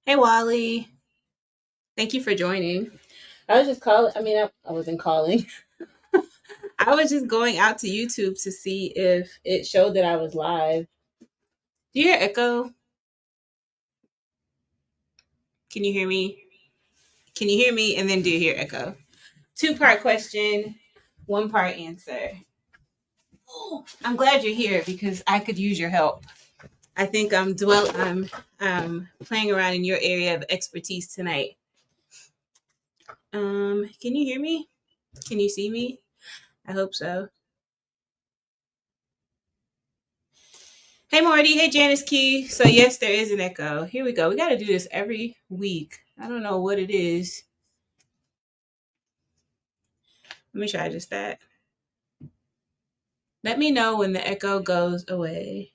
Hey, Wally. Thank you for joining. I was just calling. I wasn't calling. I was just going out to YouTube to see if it showed that I was live. Do you hear echo? Can you hear me? Can you hear me? And then do you hear echo? Two-part question, one-part answer. Oh, I'm glad you're here because I could use your help. I think I'm playing around in your area of expertise tonight. Can you hear me? Can you see me? I hope so. Hey Marty, hey Janice Key. So yes, there is an echo. Here we go. We got to do this every week. I don't know what it is. Let me try just that. Let me know when the echo goes away.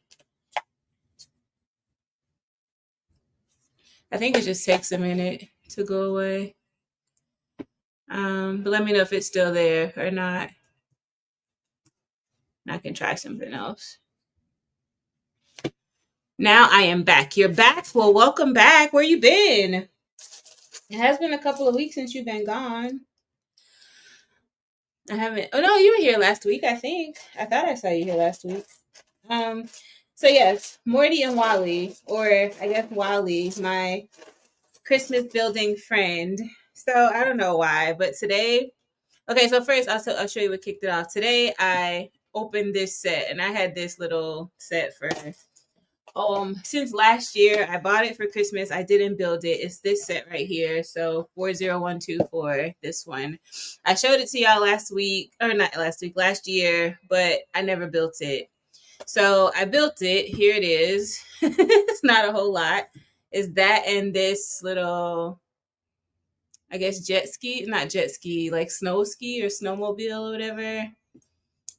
I think it just takes a minute to go away. But let me know if it's still there or not. I can try something else. Now I am back. You're back. Well, welcome back. Where you been? It has been a couple of weeks since you've been gone. I haven't. Oh no, you were here last week. I think. I thought I saw you here last week. Um, so yes, Morty and Wally, or I guess Wally, my Christmas building friend. So I don't know why, but today, okay. So first, I'll show you what kicked it off. Today, I opened this set, and I had this little set for since last year. I bought it for Christmas. I didn't build it. It's this set right here. So 40124, this one. I showed it to y'all last week, or not last week, last year, but I never built it. So I built it. Here it is. It's not a whole lot. Is that and this little, I guess, jet ski, not jet ski, like snow ski or snowmobile or whatever.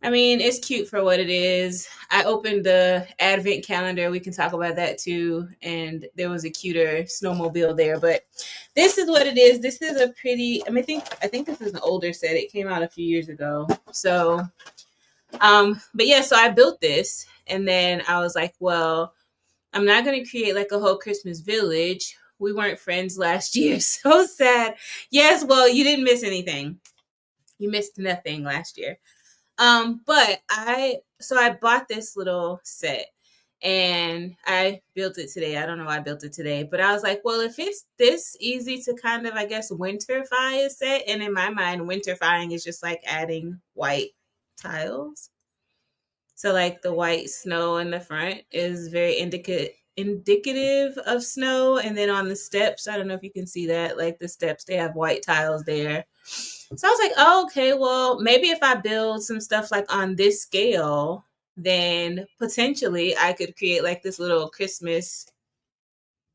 I mean, it's cute for what it is. I opened the advent calendar. We can talk about that too. And there was a cuter snowmobile there, but this is what it is. This is a pretty. I think this is an older set. It came out a few years ago. So, but yeah. So I built this, and then I was like, well, I'm not going to create like a whole Christmas village. We weren't friends last year. So sad. Yes, well, you didn't miss anything. You missed nothing last year. But I bought this little set and I built it today. I don't know why I built it today, but I was like, well, if it's this easy to kind of, I guess, winterfy a set, and in my mind, winterfying is just like adding white tiles. So like the white snow in the front is very indicative of snow, and then on the steps, I don't know if you can see that, like the steps, they have white tiles there. So I was like, oh, okay, well, maybe if I build some stuff like on this scale, then potentially I could create like this little Christmas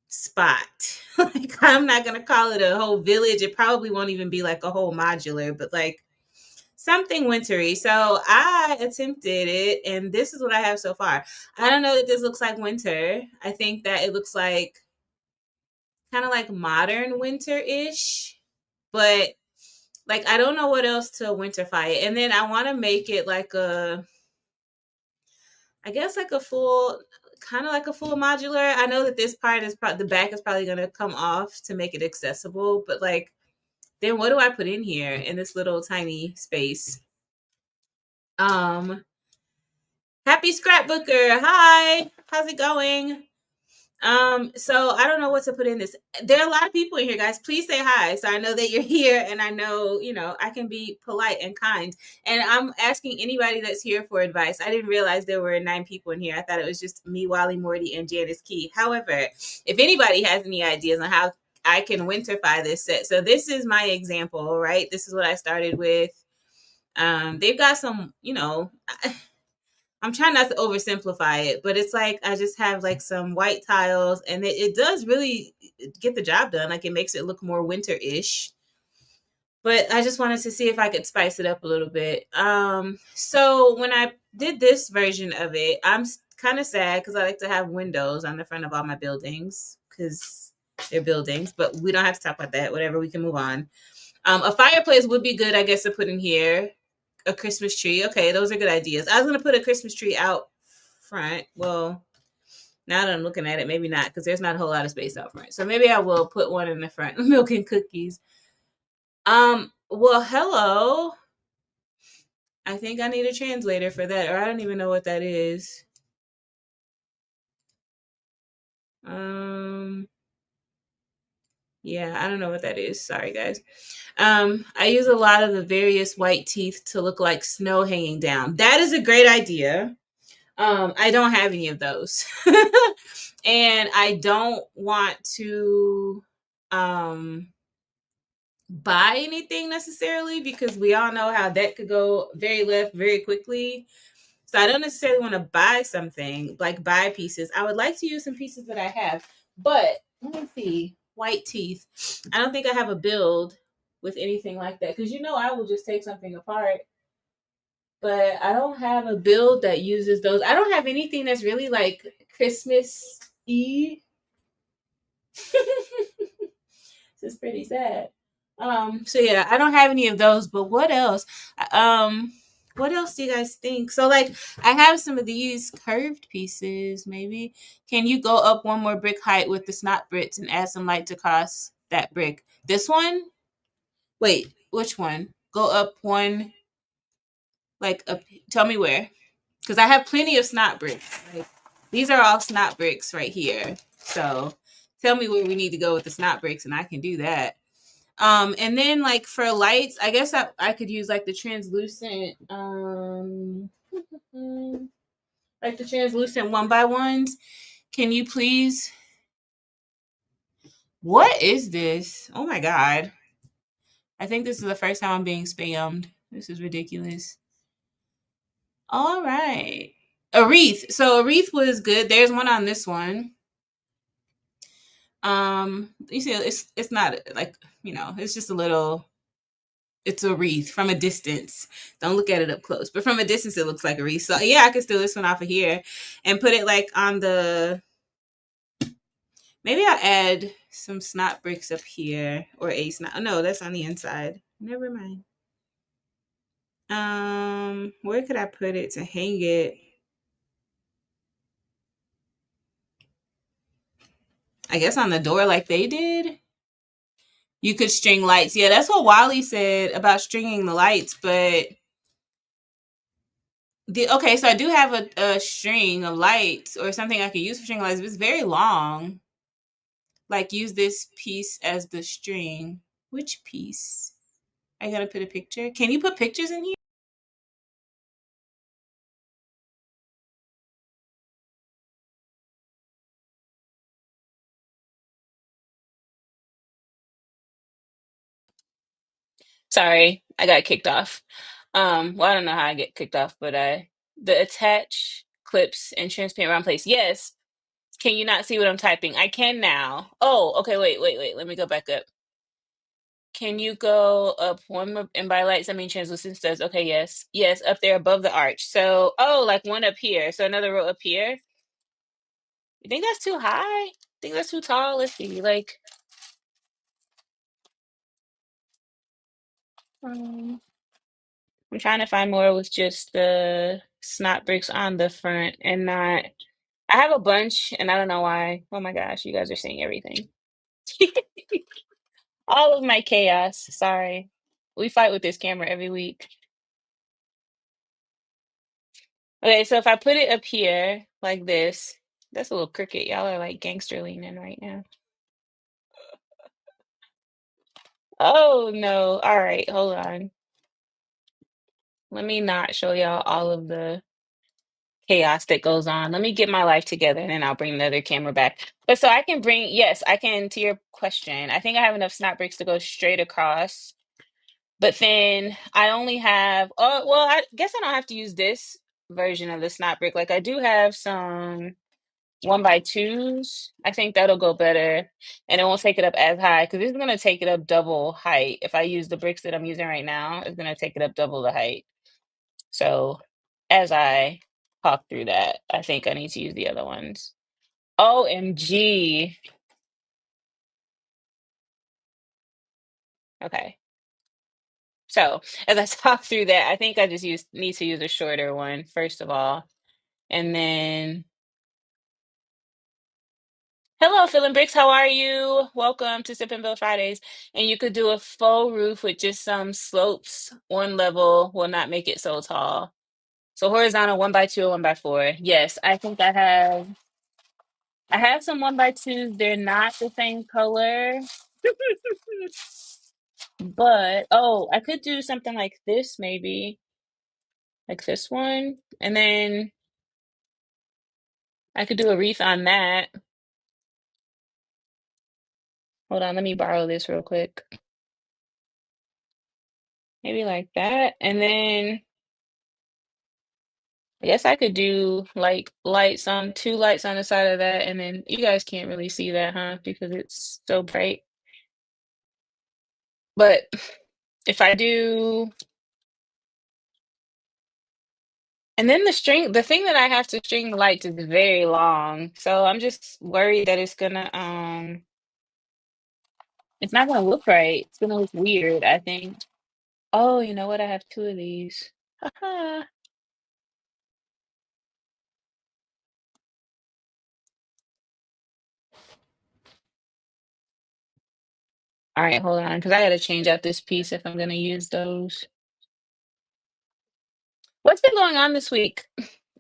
spot. Like I'm not gonna call it a whole village. It probably won't even be like a whole modular, but like something wintry. So I attempted it, and this is what I have so far. I don't know that this looks like winter. I think that it looks like kind of like modern winter-ish, but like I don't know what else to winterfy it. And then I want to make it like I guess like a full, kind of like a full modular. I know that this part is the back is probably going to come off to make it accessible, but like then what do I put in here in this little tiny space? Um, Happy scrapbooker. Hi. How's it going? So I don't know what to put in this. There are a lot of people in here, guys. Please say hi. So I know that you're here, and I know, I can be polite and kind. And I'm asking anybody that's here for advice. I didn't realize there were 9 people in here. I thought it was just me, Wally, Morty, and Janice Key. However, if anybody has any ideas on how I can winterfy this set. So this is my example, right? This is what I started with. They've got some, I'm trying not to oversimplify it, but it's like I just have like some white tiles, and it does really get the job done. Like it makes it look more winter-ish. But I just wanted to see if I could spice it up a little bit. So when I did this version of it, I'm kind of sad because I like to have windows on the front of all my buildings because they're buildings. But we don't have to talk about that. Whatever, we can move on. A fireplace would be good, I guess, to put in here. A Christmas tree. Okay, those are good ideas. I was gonna put a Christmas tree out front. Well, Now that I'm looking at it, maybe not, because there's not a whole lot of space out front. So maybe I will put one in the front. Milk and cookies. Well, hello. I think I need a translator for that, or I don't even know what that is. Um, yeah, I don't know what that is. Sorry, guys. I use a lot of the various white teeth to look like snow hanging down. That is a great idea. I don't have any of those. And I don't want to buy anything necessarily, because we all know how that could go very left very quickly. So I don't necessarily want to buy something, like buy pieces. I would like to use some pieces that I have, but let me see. White teeth. I don't think I have a build with anything like that, because I will just take something apart, but I don't have a build that uses those. I don't have anything that's really like Christmas Eve. This is pretty sad. So yeah, I don't have any of those, but what else? What else do you guys think? So like I have some of these curved pieces, maybe. Can you go up one more brick height with the snot bricks and add some lights across that brick? This one? Wait, which one? Go up one, like up, tell me where. Because I have plenty of snot bricks. Like, these are all snot bricks right here. So tell me where we need to go with the snot bricks and I can do that. And then like for lights, I guess I could use like the translucent, like the translucent 1x1s. Can you please? What is this? Oh my God. I think this is the first time I'm being spammed. This is ridiculous. All right. A wreath. So a wreath was good. There's one on this one. You see, it's not like, it's just a little, it's a wreath from a distance. Don't look at it up close, but from a distance it looks like a wreath. So yeah, I could steal this one off of here and put it like on the, maybe I'll add some snot bricks up here, or a snot. Oh, no, that's on the inside. Never mind. Where could I put it to hang it? I guess on the door like they did. You could string lights. Yeah, that's what Wally said about stringing the lights, but okay, so I do have a string of lights or something I could use for string lights, but it's very long. Like use this piece as the string. Which piece? I gotta put a picture. Can you put pictures in here? Sorry, I got kicked off. Well, I don't know how I get kicked off, but the attach clips and transparent round place. Yes. Can you not see what I'm typing? I can now. Oh, okay. Wait. Let me go back up. Can you go up one more? And by lights, I mean translucent studs. Okay, yes. Yes, up there above the arch. So, oh, like one up here. So another row up here. You think that's too high? Think that's too tall? Let's see. Like, um, I'm trying to find more with just the snot bricks on the front and not. I have a bunch and I don't know why. Oh my gosh, you guys are seeing everything. All of my chaos. Sorry. We fight with this camera every week. Okay, so if I put it up here like this, that's a little crooked. Y'all are like gangster leaning right now. Oh no. All right, hold on. Let me not show y'all all of the chaos that goes on. Let me get my life together and then I'll bring the other camera back. But so I can bring, yes, I can, to your question. I think I have enough snap bricks to go straight across. But then I only have, oh, well, I guess I don't have to use this version of the snap brick. Like I do have some 1x2s. I think that'll go better and it won't take it up as high because it's going to take it up double height. If I use the bricks that I'm using right now, it's going to take it up double the height. So as I talk through that, I think I need to use the other ones. OMG. Okay. So as I talk through that, I think I just need to use a shorter one, first of all. And then Hello, Phil and Bricks. How are you? Welcome to Sip and Bill Fridays. And you could do a faux roof with just some slopes. One level will not make it so tall. So horizontal 1x2 or 1x4. Yes, I think I have some 1x2s. They're not the same color. But oh, I could do something like this maybe. Like this one. And then I could do a wreath on that. Hold on, let me borrow this real quick. Maybe like that. And then I guess I could do like lights on two lights on the side of that, and then you guys can't really see that, huh? Because it's so bright. But if I do, and then the thing that I have to string the lights is very long. So I'm just worried that it's not gonna look right. It's gonna look weird, I think. Oh, you know what? I have two of these. Haha. All right, hold on, because I gotta change out this piece if I'm gonna use those. What's been going on this week?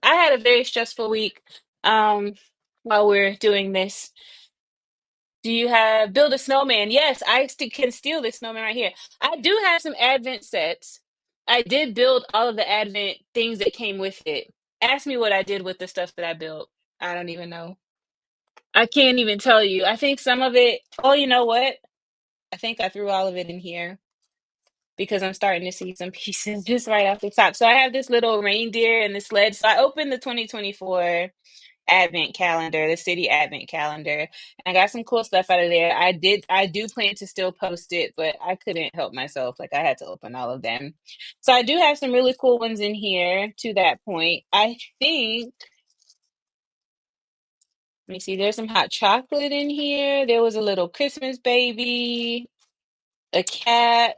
I had a very stressful week while we're doing this. Do you have build a snowman? Yes, I can steal this snowman right here. I do have some advent sets. I did build all of the advent things that came with it. Ask me what I did with the stuff that I built. I don't even know. I can't even tell you. I think some of it, oh, you know what? I think I threw all of it in here because I'm starting to see some pieces just right off the top. So I have this little reindeer and this sled. So I opened the 2024 advent calendar, the city advent calendar. And I got some cool stuff out of there. I do plan to still post it, but I couldn't help myself. Like I had to open all of them. So I do have some really cool ones in here to that point. I think, let me see, there's some hot chocolate in here. There was a little Christmas baby, a cat.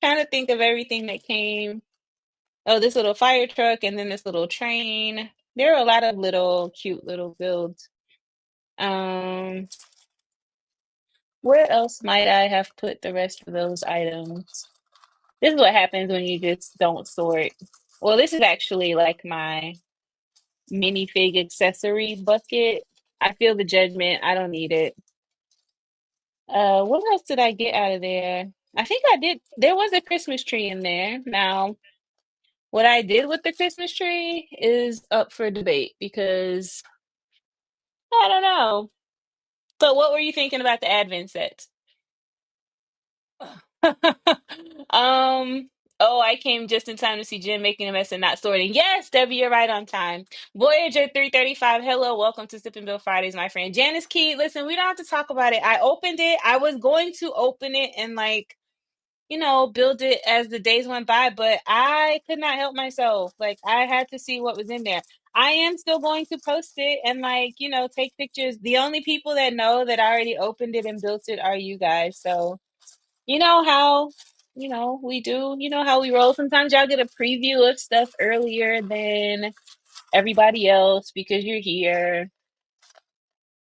Trying to think of everything that came. Oh, this little fire truck and then this little train. There are a lot of little cute little builds. Um, where else might I have put the rest of those items? This is what happens when you just don't sort. Well, this is actually like my minifig accessory bucket. I feel the judgment. I don't need it. What else did I get out of there? I think I did. There was a Christmas tree in there. Now, what I did with the Christmas tree is up for debate because I don't know. But what were you thinking about the Advent sets? Um, oh, I came just in time to see Jen making a mess and not sorting. Yes, Debbie, you're right on time. Voyager 335, hello, welcome to Sip and Bill Fridays, my friend. Janice Key, listen, we don't have to talk about it. I opened it. I was going to open it and like, build it as the days went by, but I could not help myself. Like I had to see what was in there. I am still going to post it and like, take pictures. The only people that know that I already opened it and built it are you guys. So you know how, we do, how we roll. Sometimes y'all get a preview of stuff earlier than everybody else because you're here.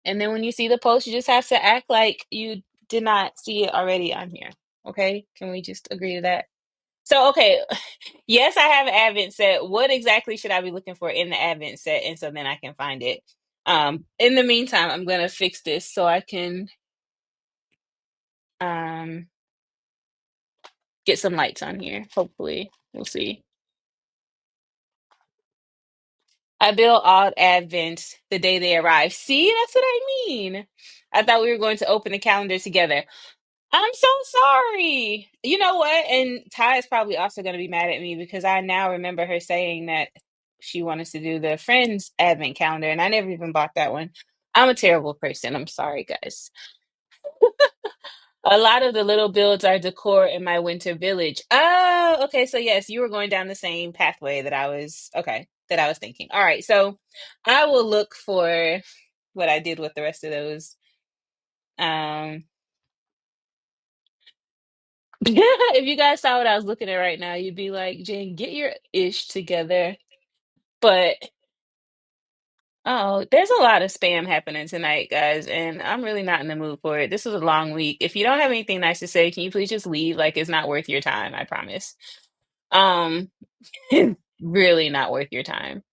And then when you see the post, you just have to act like you did not see it already on here. Okay? Can we just agree to that? So, okay, yes, I have an Advent set. What exactly should I be looking for in the Advent set? And so then I can find it. In the meantime, I'm gonna fix this so I can um get some lights on here. Hopefully, we'll see. I built odd advents the day they arrive. See, that's what I mean. I thought we were going to open the calendar together. I'm so sorry. You know what? And Ty is probably also going to be mad at me because I now remember her saying that she wanted to do the Friends advent calendar, and I never even bought that one. I'm a terrible person. I'm sorry, guys. A lot of the little builds are decor in my winter village. Oh, okay. So yes, you were going down the same pathway that I was thinking. All right. So I will look for what I did with the rest of those. Um if you guys saw what I was looking at right now, you'd be like, Jane, get your ish together. But Oh, there's a lot of spam happening tonight, guys, and I'm really not in the mood for it. This was a long week. If you don't have anything nice to say, can you please just leave? Like, it's not worth your time, I promise. Um, really not worth your time.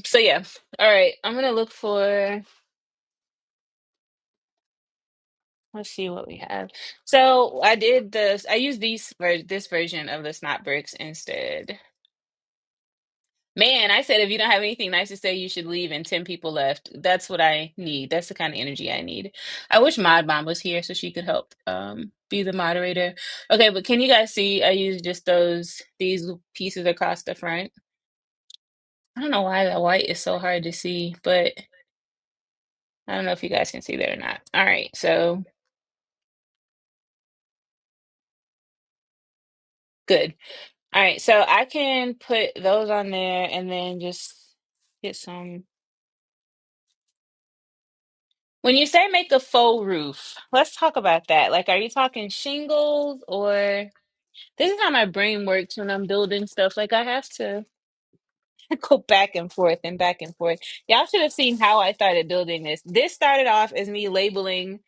So yeah. All right, I'm gonna look for, let's see what we have. So I did this, I used this version of the snot bricks instead. Man, I said if you don't have anything nice to say, you should leave, and 10 people left. That's what I need. That's the kind of energy I need. I wish Mod Mom was here so she could help be the moderator. Okay, but can you guys see I used just these pieces across the front? I don't know why the white is so hard to see, but I don't know if you guys can see that or not. All right, so good. All right, so I can put those on there and then just get some. When you say make a faux roof, let's talk about that. Like, are you talking shingles or this is how my brain works when I'm building stuff. Like, I have to go back and forth and back and forth. Y'all should have seen how I started building this. This started off as me labeling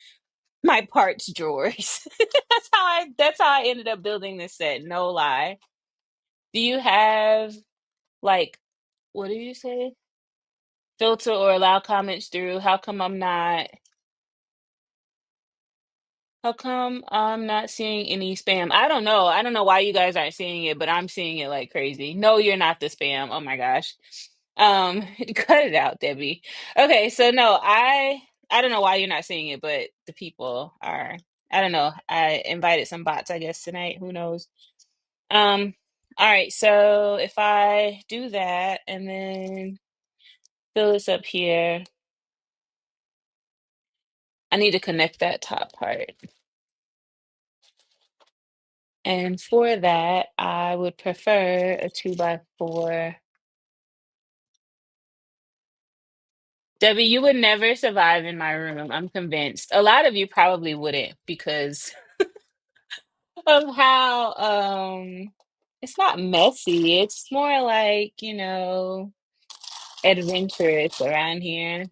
my parts drawers. That's how I ended up building this set. No lie. Do you have like what did you say? Filter or allow comments through? How come I'm not seeing any spam? I don't know. I don't know why you guys aren't seeing it, but I'm seeing it like crazy. No, you're not the spam. Oh my gosh. Um, cut it out, Debbie. Okay, so no, I don't know why you're not seeing it, but the people are. I don't know. I invited some bots, I guess, tonight. Who knows? All right, so if I do that and then fill this up here, I need to connect that top part. And for that, I would prefer a 2x4. Debbie, you would never survive in my room. I'm convinced. A lot of you probably wouldn't because of how it's not messy. It's more like, adventurous around here.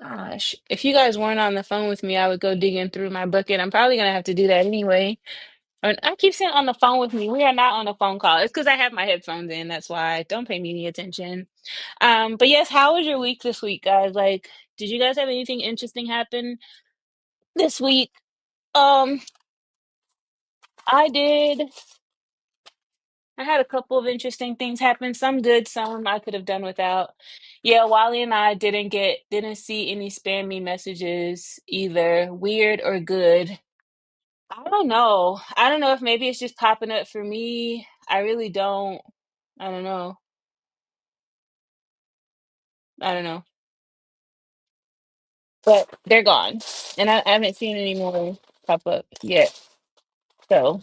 Gosh, if you guys weren't on the phone with me, I would go digging through my bucket. I'm probably gonna have to do that anyway. And I keep saying on the phone with me. We are not on a phone call. It's because I have my headphones in. That's why. Don't pay me any attention. But yes, how was your week this week, guys? Like, did you guys have anything interesting happen this week? Um, I did. I had a couple of interesting things happen. Some good, some I could have done without. Yeah, Wally and I didn't see any spammy messages either, weird or good. I don't know. I don't know if maybe it's just popping up for me. I really don't. I don't know. I don't know. But they're gone. And I haven't seen any more pop up yet. So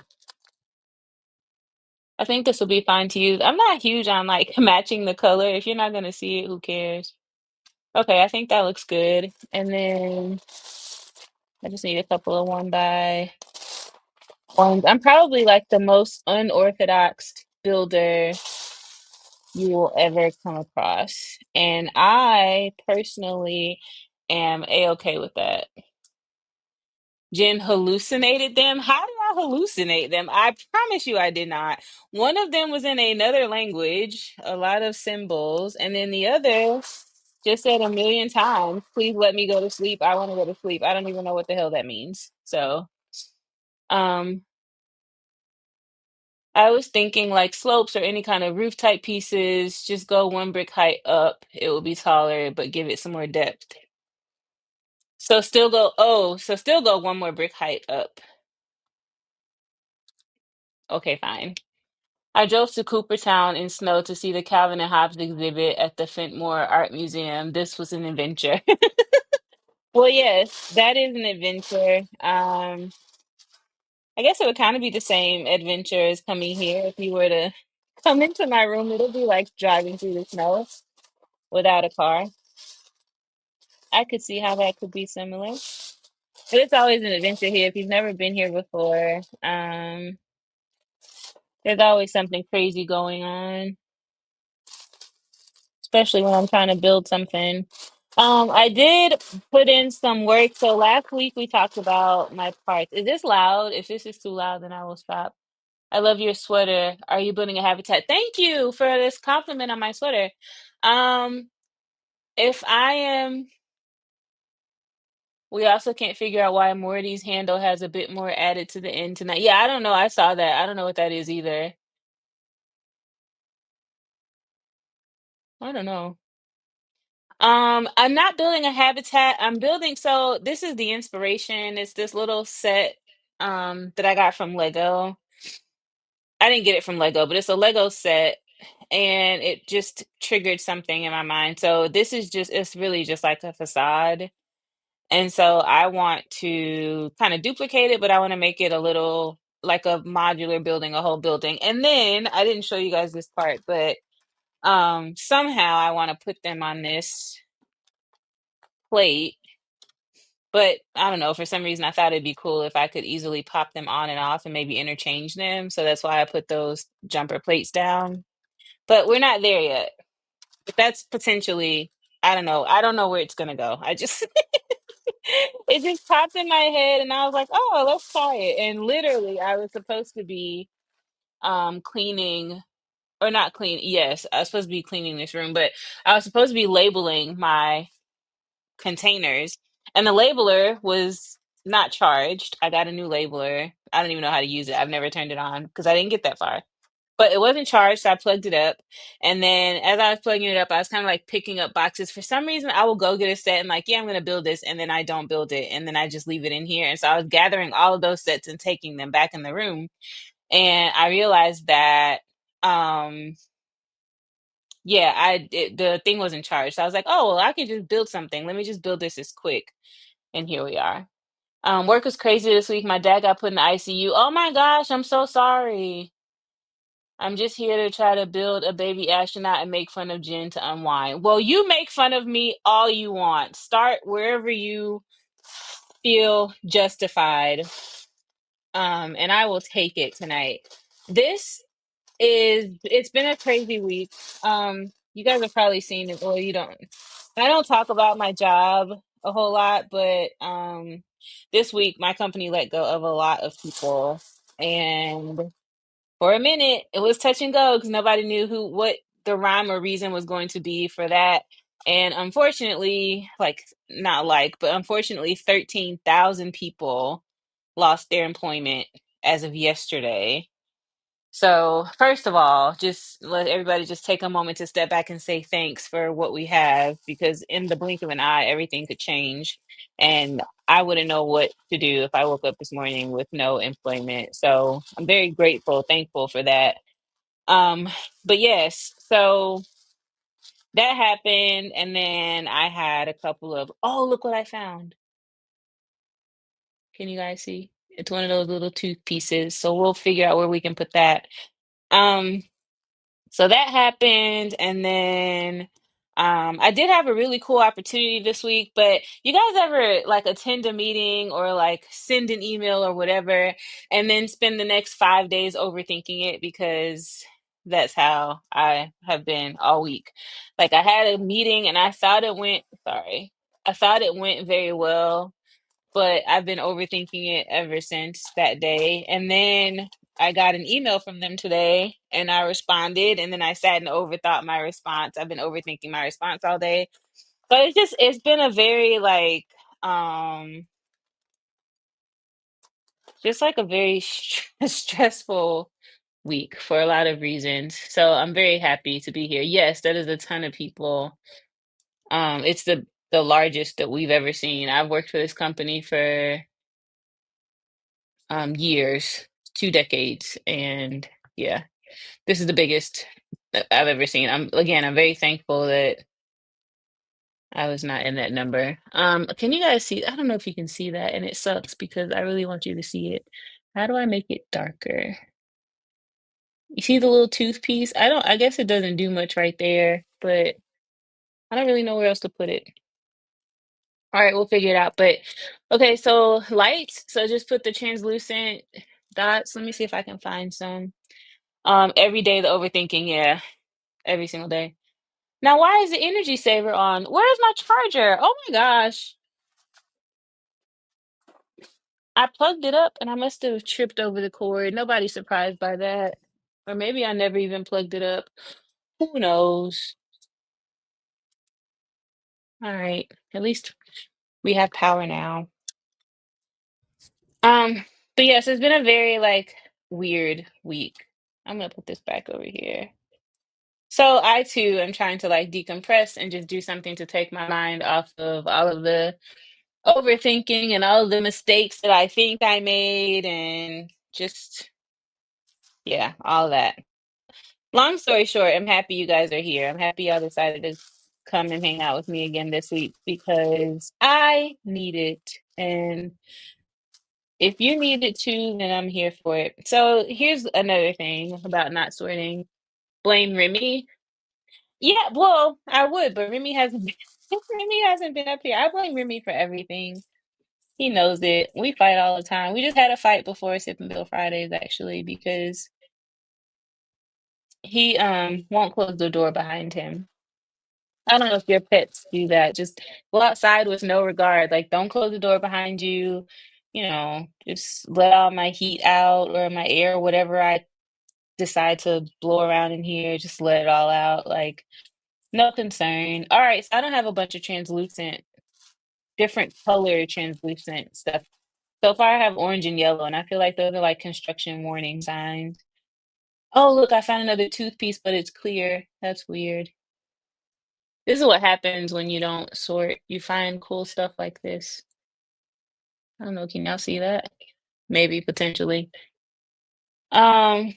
I think this will be fine to use. I'm not huge on like matching the color. If you're not gonna see it, who cares? Okay, I think that looks good. And then I just need a couple of one by ones. I'm probably like the most unorthodox builder you will ever come across. And I personally am a-okay with that. Jen hallucinated them. How did I hallucinate them? I promise you I did not. One of them was in another language, a lot of symbols, and then the other just said a million times, please let me go to sleep. I want to go to sleep. I don't even know what the hell that means. So, um, I was thinking like slopes or any kind of roof type pieces, just go one brick height up. It will be taller, but give it some more depth. So still go one more brick height up. Okay, fine. I drove to Cooperstown in snow to see the Calvin and Hobbes exhibit at the Fenimore Art Museum. This was an adventure. Well, yes, that is an adventure. I guess it would kind of be the same adventure as coming here. If you were to come into my room, it'll be like driving through the snow without a car. I could see how that could be similar. But it's always an adventure here if you've never been here before. There's always something crazy going on, especially when I'm trying to build something. I did put in some work. So last week we talked about my parts. Is this loud? If this is too loud, then I will stop. I love your sweater. Are you building a habitat? Thank you for this compliment on my sweater. Um, if I am, we also can't figure out why Morty's handle has a bit more added to the end tonight. Yeah, I don't know. I saw that. I don't know what that is either. I don't know. I'm not building a habitat. I'm building, so this is the inspiration. It's this little set that I got from Lego. I didn't get it from Lego, but it's a Lego set and it just triggered something in my mind. So this is just it's really just like a facade. And so I want to kind of duplicate it, but I want to make it a little like a modular building, a whole building. And then I didn't show you guys this part, but somehow I want to put them on this plate. But I don't know, for some reason I thought it'd be cool if I could easily pop them on and off and maybe interchange them. So that's why I put those jumper plates down. But we're not there yet. But that's potentially, I don't know. I don't know where it's gonna go. I just it just popped in my head and I was like, oh, let's try it. And literally I was supposed to be cleaning or not clean, yes, I was supposed to be cleaning this room, but I was supposed to be labeling my containers and the labeler was not charged. I got a new labeler. I don't even know how to use it. I've never turned it on because I didn't get that far. But it wasn't charged, so I plugged it up. And then as I was plugging it up, I was kind of like picking up boxes. For some reason, I will go get a set and like, yeah, I'm gonna build this, and then I don't build it, and then I just leave it in here. And so I was gathering all of those sets and taking them back in the room. And I realized that yeah, the thing wasn't charged. So I was like, oh well, I can just build something. Let me just build this as quick. And here we are. Work was crazy this week. My dad got put in the ICU. Oh my gosh, I'm so sorry. I'm just here to try to build a baby astronaut and make fun of Jen to unwind. Well, you make fun of me all you want. Start wherever you feel justified. And I will take it tonight. This it's been a crazy week. You guys have probably seen it, or you don't. I don't talk about my job a whole lot, but this week my company let go of a lot of people. And for a minute, it was touch and go because nobody knew what the rhyme or reason was going to be for that. And unfortunately, but unfortunately, 13,000 people lost their employment as of yesterday. So, first of all, just let everybody just take a moment to step back and say thanks for what we have because in the blink of an eye, everything could change. And I wouldn't know what to do if I woke up this morning with no employment. So, I'm very grateful, thankful for that. Um, but yes, so that happened. And then I had a couple of, oh, look what I found. Can you guys see? It's one of those little tooth pieces. So, we'll figure out where we can put that. Um, So that happened, and then I did have a really cool opportunity this week. But you guys ever like attend a meeting or like send an email or whatever, and then spend the next 5 days overthinking it because that's how I have been all week. Like I had a meeting and I thought it went very well, but I've been overthinking it ever since that day. And then I got an email from them today and I responded and then I sat and overthought my response. I've been overthinking my response all day. But it's been a very um just like a very stressful week for a lot of reasons. So I'm very happy to be here. Yes, that is a ton of people. It's the largest that we've ever seen. I've worked for this company for years, 2 decades, and yeah, this is the biggest that I've ever seen. I'm very thankful that I was not in that number. Can you guys see? I don't know if you can see that, and it sucks because I really want you to see it. How do I make it darker? You see the little tooth piece? I guess it doesn't do much right there, but I don't really know where else to put it. All right, we'll figure it out. But okay, so lights. So just put the translucent dots. Let me see if I can find some. Every day the overthinking, yeah, every single day. Now, why is the energy saver on? Where's my charger? Oh my gosh. I plugged it up and I must have tripped over the cord. Nobody's surprised by that. Or maybe I never even plugged it up. Who knows? All right. At least we have power now. Um, but yes, it's been a very like weird week. I'm gonna put this back over here. So I too am trying to like decompress and just do something to take my mind off of all of the overthinking and all of the mistakes that I think I made and just yeah, all that. Long story short, I'm happy you guys are here. I'm happy y'all decided to come and hang out with me again this week because I need it. And if you need it too, then I'm here for it. So here's another thing about not sorting. Blame Remy. Yeah, well, I would, but Remy hasn't been Remy hasn't been up here. I blame Remy for everything. He knows it. We fight all the time. We just had a fight before Sip and Bill Fridays actually because he won't close the door behind him. I don't know if your pets do that. Just go outside with no regard. Like, don't close the door behind you. Just let all my heat out or my air, whatever I decide to blow around in here, just let it all out. Like, no concern. All right, so I don't have a bunch of translucent, different color translucent stuff. So far, I have orange and yellow, and I feel like those are like construction warning signs. Oh, look, I found another toothpiece, but it's clear. That's weird. This is what happens when you don't sort. You find cool stuff like this. I don't know, can y'all see that? Maybe potentially. Um,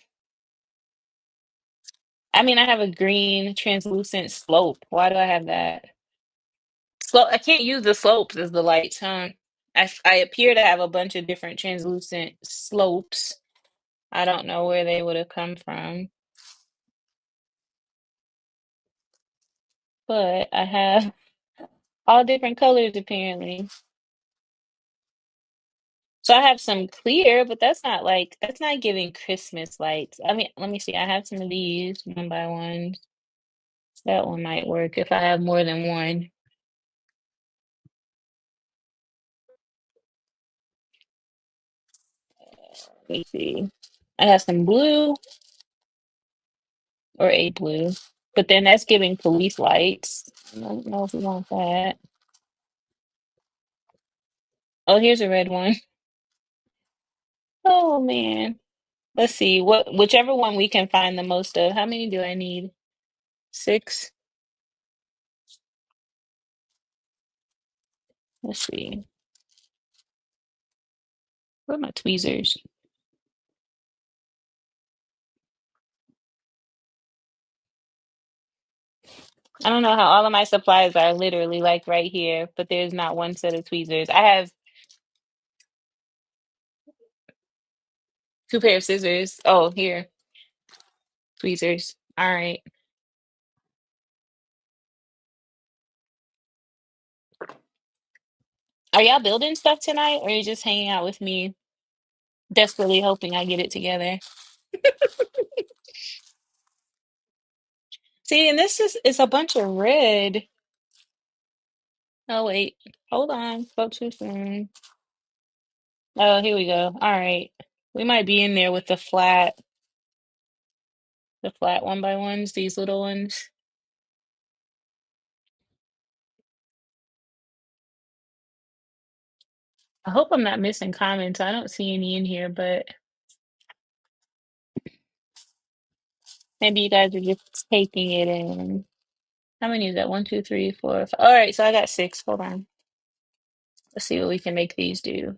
I mean, I have a green translucent slope. Why do I have that? Slope. I can't use the slopes as the lights, huh? I appear to have a bunch of different translucent slopes. I don't know where they would have come from, but I have all different colors apparently. So I have some clear, but that's not giving Christmas lights. I mean, let me see. I have some of these one by one. That one might work if I have more than one. Let me see. I have some blue or a blue, but then that's giving police lights. I don't know if we want that. Oh, here's a red one. Oh man. Let's see. Whichever one we can find the most of. How many do I need? Six. Let's see. Where are my tweezers? I don't know how all of my supplies are literally like right here, but there's not one set of tweezers. I have two pair of scissors. Oh, here, tweezers. All right. Are y'all building stuff tonight, or are you just hanging out with me, desperately hoping I get it together? See, and this is it's a bunch of red. Oh wait, hold on, spoke too soon. Oh, here we go. All right, we might be in there with the flat one by ones, these little ones. I hope I'm not missing comments. I don't see any in here, but maybe you guys are just taking it in. How many is that? One, two, three, four, five. All right, so I got six. Hold on. Let's see what we can make these do.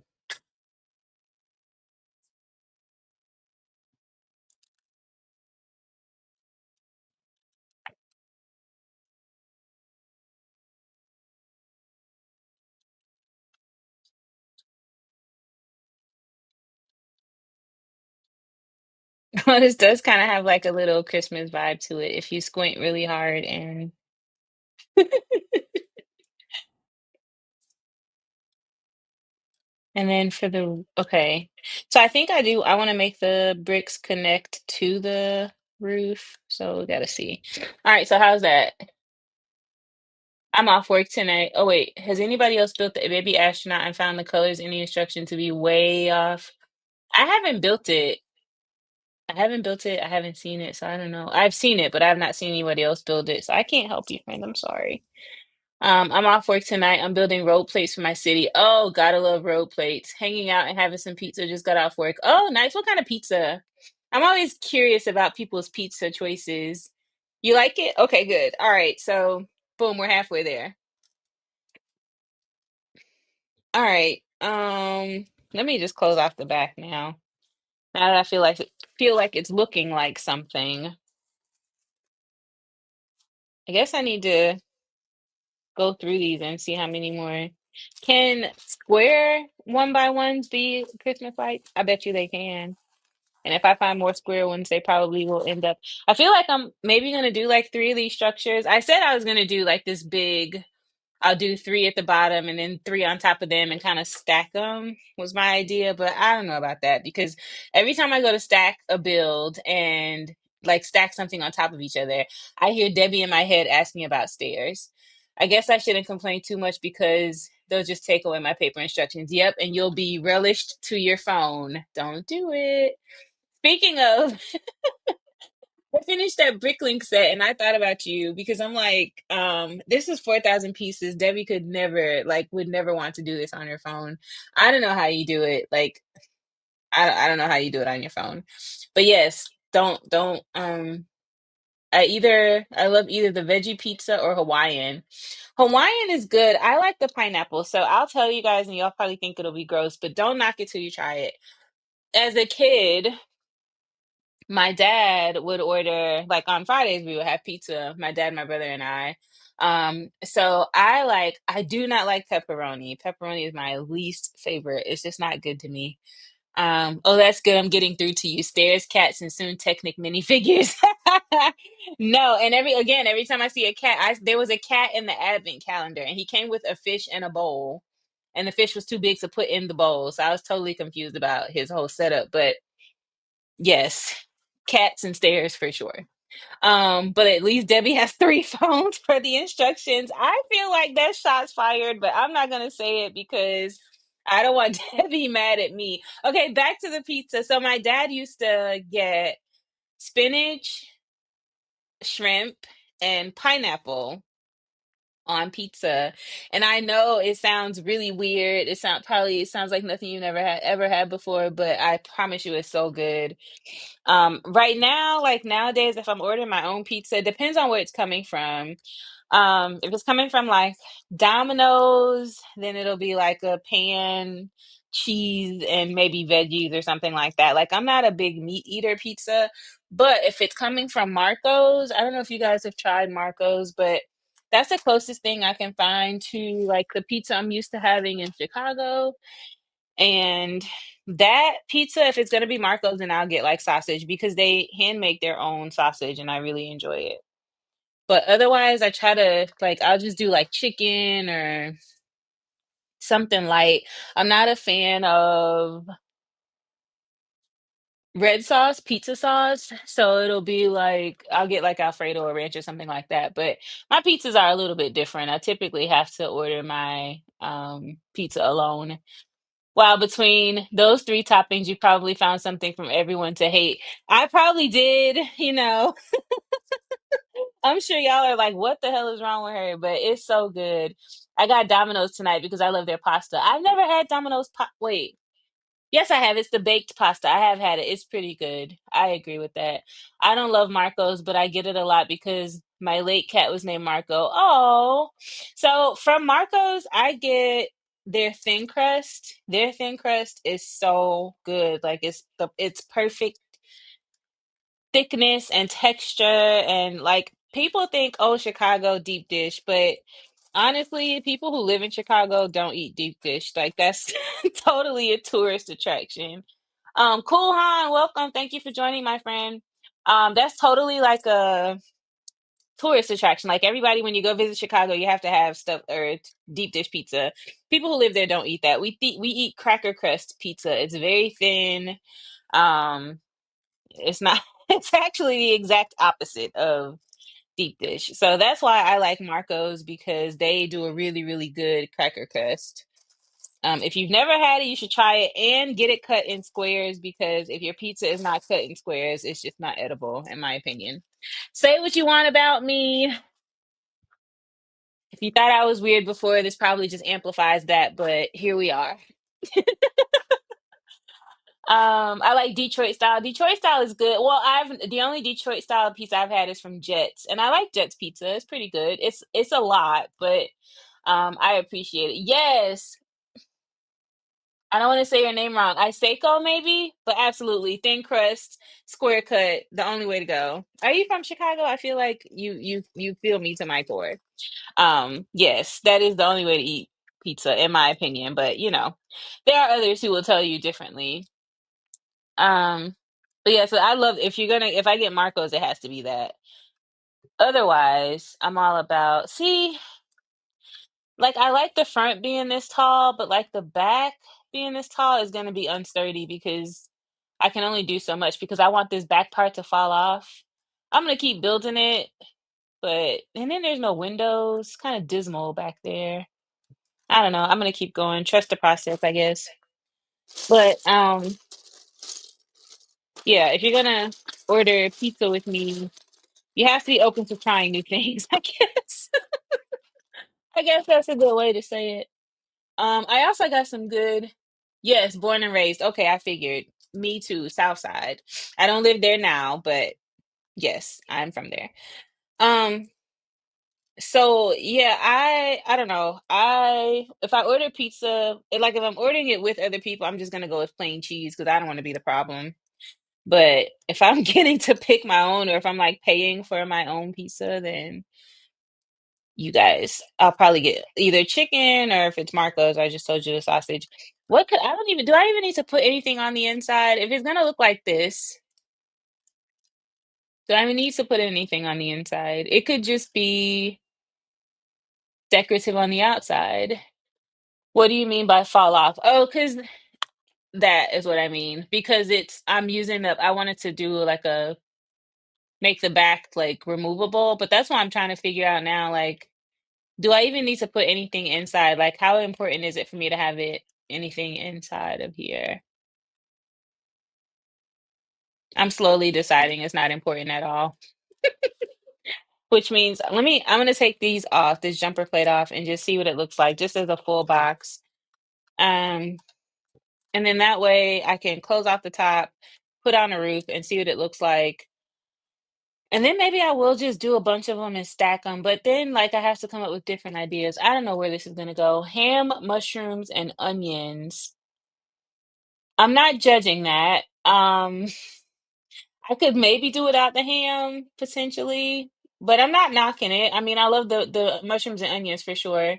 This does kind of have like a little Christmas vibe to it if you squint really hard and And then for the, okay. So I think I want to make the bricks connect to the roof. So we gotta see. All right, so how's that? I'm off work tonight. Oh wait, has anybody else built the baby astronaut and found the colors in the instruction to be way off? I haven't built it. I haven't built it. I haven't seen it, so I don't know. I've seen it, but I have not seen anybody else build it. So I can't help you, friend. I'm sorry. I'm off work tonight. I'm building road plates for my city. Oh, gotta love road plates. Hanging out and having some pizza. Just got off work. Oh, nice. What kind of pizza? I'm always curious about people's pizza choices. You like it? Okay, good. All right. So, boom, we're halfway there. All right. Let me just close off the back now. Now that I feel like it's looking like something. I guess I need to go through these and see how many more. Can square one by ones be Christmas lights? I bet you they can. And if I find more square ones, they probably will end up. I feel like I'm maybe gonna do like three of these structures. I said I was gonna do like this big. I'll do three at the bottom and then three on top of them and kind of stack them was my idea. But I don't know about that because every time I go to stack a build and like stack something on top of each other, I hear Debbie in my head asking about stairs. I guess I shouldn't complain too much because they'll just take away my paper instructions. Yep, and you'll be relished to your phone. Don't do it. Speaking of, I finished that Bricklink set and I thought about you because I'm like, this is 4,000 pieces. Debbie could never, like, would never want to do this on her phone. I don't know how you do it. Like, I don't know how you do it on your phone. But yes, don't, I love either the veggie pizza or Hawaiian. Hawaiian is good. I like the pineapple. So I'll tell you guys, and y'all probably think it'll be gross, but don't knock it till you try it. As a kid, my dad would order like on Fridays we would have pizza, my dad, my brother and I. So I do not like pepperoni. Pepperoni is my least favorite. It's just not good to me. Oh, that's good. I'm getting through to you. Stairs, cats, and soon Technic minifigures. No, and every time I see a cat, there was a cat in the advent calendar, and he came with a fish and a bowl, and the fish was too big to put in the bowl. So I was totally confused about his whole setup. But yes, cats and stairs for sure. But at least Debbie has three phones for the instructions. I feel like that shot's fired, but I'm not gonna say it because I don't want Debbie mad at me. Okay, back to the pizza. So my dad used to get spinach, shrimp, and pineapple on pizza. And I know it sounds really weird. It sounds like nothing you never had ever had before, but I promise you it's so good. Right now, like nowadays, if I'm ordering my own pizza, it depends on where it's coming from. If it's coming from like Domino's, then it'll be like a pan, cheese, and maybe veggies or something like that. Like I'm not a big meat eater pizza, but if it's coming from Marco's, I don't know if you guys have tried Marco's, but that's the closest thing I can find to like the pizza I'm used to having in Chicago. And that pizza, if it's gonna be Marco's, then I'll get like sausage because they hand make their own sausage and I really enjoy it. But otherwise, I try to like I'll just do like chicken or something light. I'm not a fan of red sauce, pizza sauce, so it'll be like I'll get like Alfredo or ranch or something like that. But my pizzas are a little bit different. I typically have to order my pizza alone. Wow, between those three toppings, you probably found something from everyone to hate. I probably did, I'm sure y'all are like, what the hell is wrong with her? But it's so good. I got Domino's tonight because I love their pasta. I've never had Domino's wait. Yes, I have. It's the baked pasta. I have had it. It's pretty good. I agree with that. I don't love Marco's, but I get it a lot because my late cat was named Marco. Oh. So from Marco's, I get their thin crust. Their thin crust is so good. Like it's perfect thickness and texture and like people think oh Chicago deep dish, but honestly, people who live in Chicago don't eat deep dish. Like that's totally a tourist attraction. Cool Han, welcome. Thank you for joining, my friend. That's totally like a tourist attraction. Like everybody, when you go visit Chicago, you have to have stuff or deep dish pizza. People who live there don't eat that. We eat cracker crust pizza. It's very thin. Um, it's not. It's actually the exact opposite of deep dish. So that's why I like Marco's because they do a really, really good cracker crust. If you've never had it, you should try it and get it cut in squares because if your pizza is not cut in squares, it's just not edible, in my opinion. Say what you want about me. If you thought I was weird before, this probably just amplifies that, but here we are. I like Detroit style. Detroit style is good. Well, I've the only Detroit style pizza I've had is from Jets, and I like Jets pizza. It's pretty good. It's a lot, but I appreciate it. Yes, I don't want to say your name wrong. Seiko maybe, but absolutely thin crust, square cut, the only way to go. Are you from Chicago? I feel like you feel me to my core. Yes, that is the only way to eat pizza, in my opinion. But there are others who will tell you differently. Um, but yeah, so I love if I get Marco's, it has to be that. Otherwise, I'm all about like I like the front being this tall, but like the back being this tall is gonna be unsturdy because I can only do so much because I want this back part to fall off. I'm gonna keep building it, but and then there's no windows, kind of dismal back there. I don't know. I'm gonna keep going. Trust the process, I guess. But yeah, if you're gonna order pizza with me, you have to be open to trying new things, I guess. I guess that's a good way to say it. I also got some good, yes, born and raised. Okay, I figured. Me too, South Side. I don't live there now, but yes, I'm from there. Um, so yeah, I don't know. If I order pizza, like if I'm ordering it with other people, I'm just gonna go with plain cheese because I don't want to be the problem. But if I'm getting to pick my own, or if I'm like paying for my own pizza, then you guys, I'll probably get either chicken or if it's Marco's, I just told you the sausage. I don't even, do I even need to put anything on the inside? If it's gonna look like this, do I even need to put anything on the inside? It could just be decorative on the outside. What do you mean by fall off? Oh, because that is what I mean. Because I'm using I wanted to do like make the back like removable, but that's what I'm trying to figure out now. Like, do I even need to put anything inside? Like, how important is it for me to have anything inside of here? I'm slowly deciding it's not important at all. Which means I'm gonna take these off, this jumper plate off, and just see what it looks like, just as a full box. Um, and then that way I can close off the top, put on a roof, and see what it looks like. And then maybe I will just do a bunch of them and stack them. But then, like, I have to come up with different ideas. I don't know where this is gonna go. Ham, mushrooms, and onions. I'm not judging that. I could maybe do without the ham potentially, but I'm not knocking it. I mean, I love the mushrooms and onions for sure.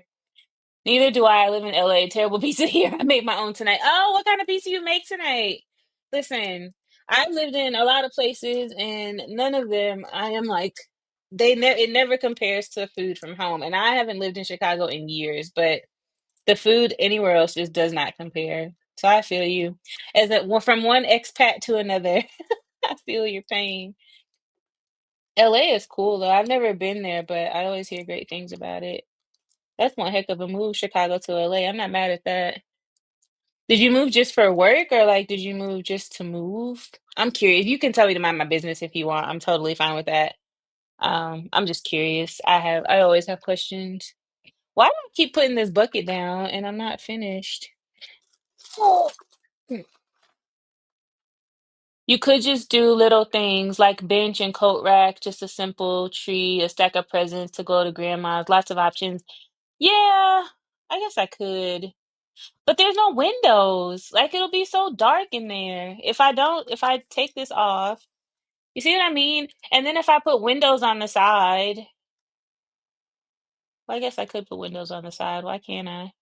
Neither do I. I live in LA. Terrible pizza here. I made my own tonight. Oh, what kind of pizza you make tonight? Listen, I've lived in a lot of places and none of them I am like it never compares to food from home. And I haven't lived in Chicago in years, but the food anywhere else just does not compare. So I feel you. From one expat to another, I feel your pain. LA is cool though. I've never been there, but I always hear great things about it. That's one heck of a move, Chicago to LA. I'm not mad at that. Did you move just for work or like did you move just to move? I'm curious. You can tell me to mind my business if you want. I'm totally fine with that. I'm just curious. I always have questions. Why do I keep putting this bucket down and I'm not finished? Oh. You could just do little things like bench and coat rack, just a simple tree, a stack of presents to go to grandma's, lots of options. Yeah, I guess I could. But there's no windows. Like it'll be so dark in there. If I take this off, you see what I mean? And then if I put windows on the side, well, I guess I could put windows on the side. Why can't I?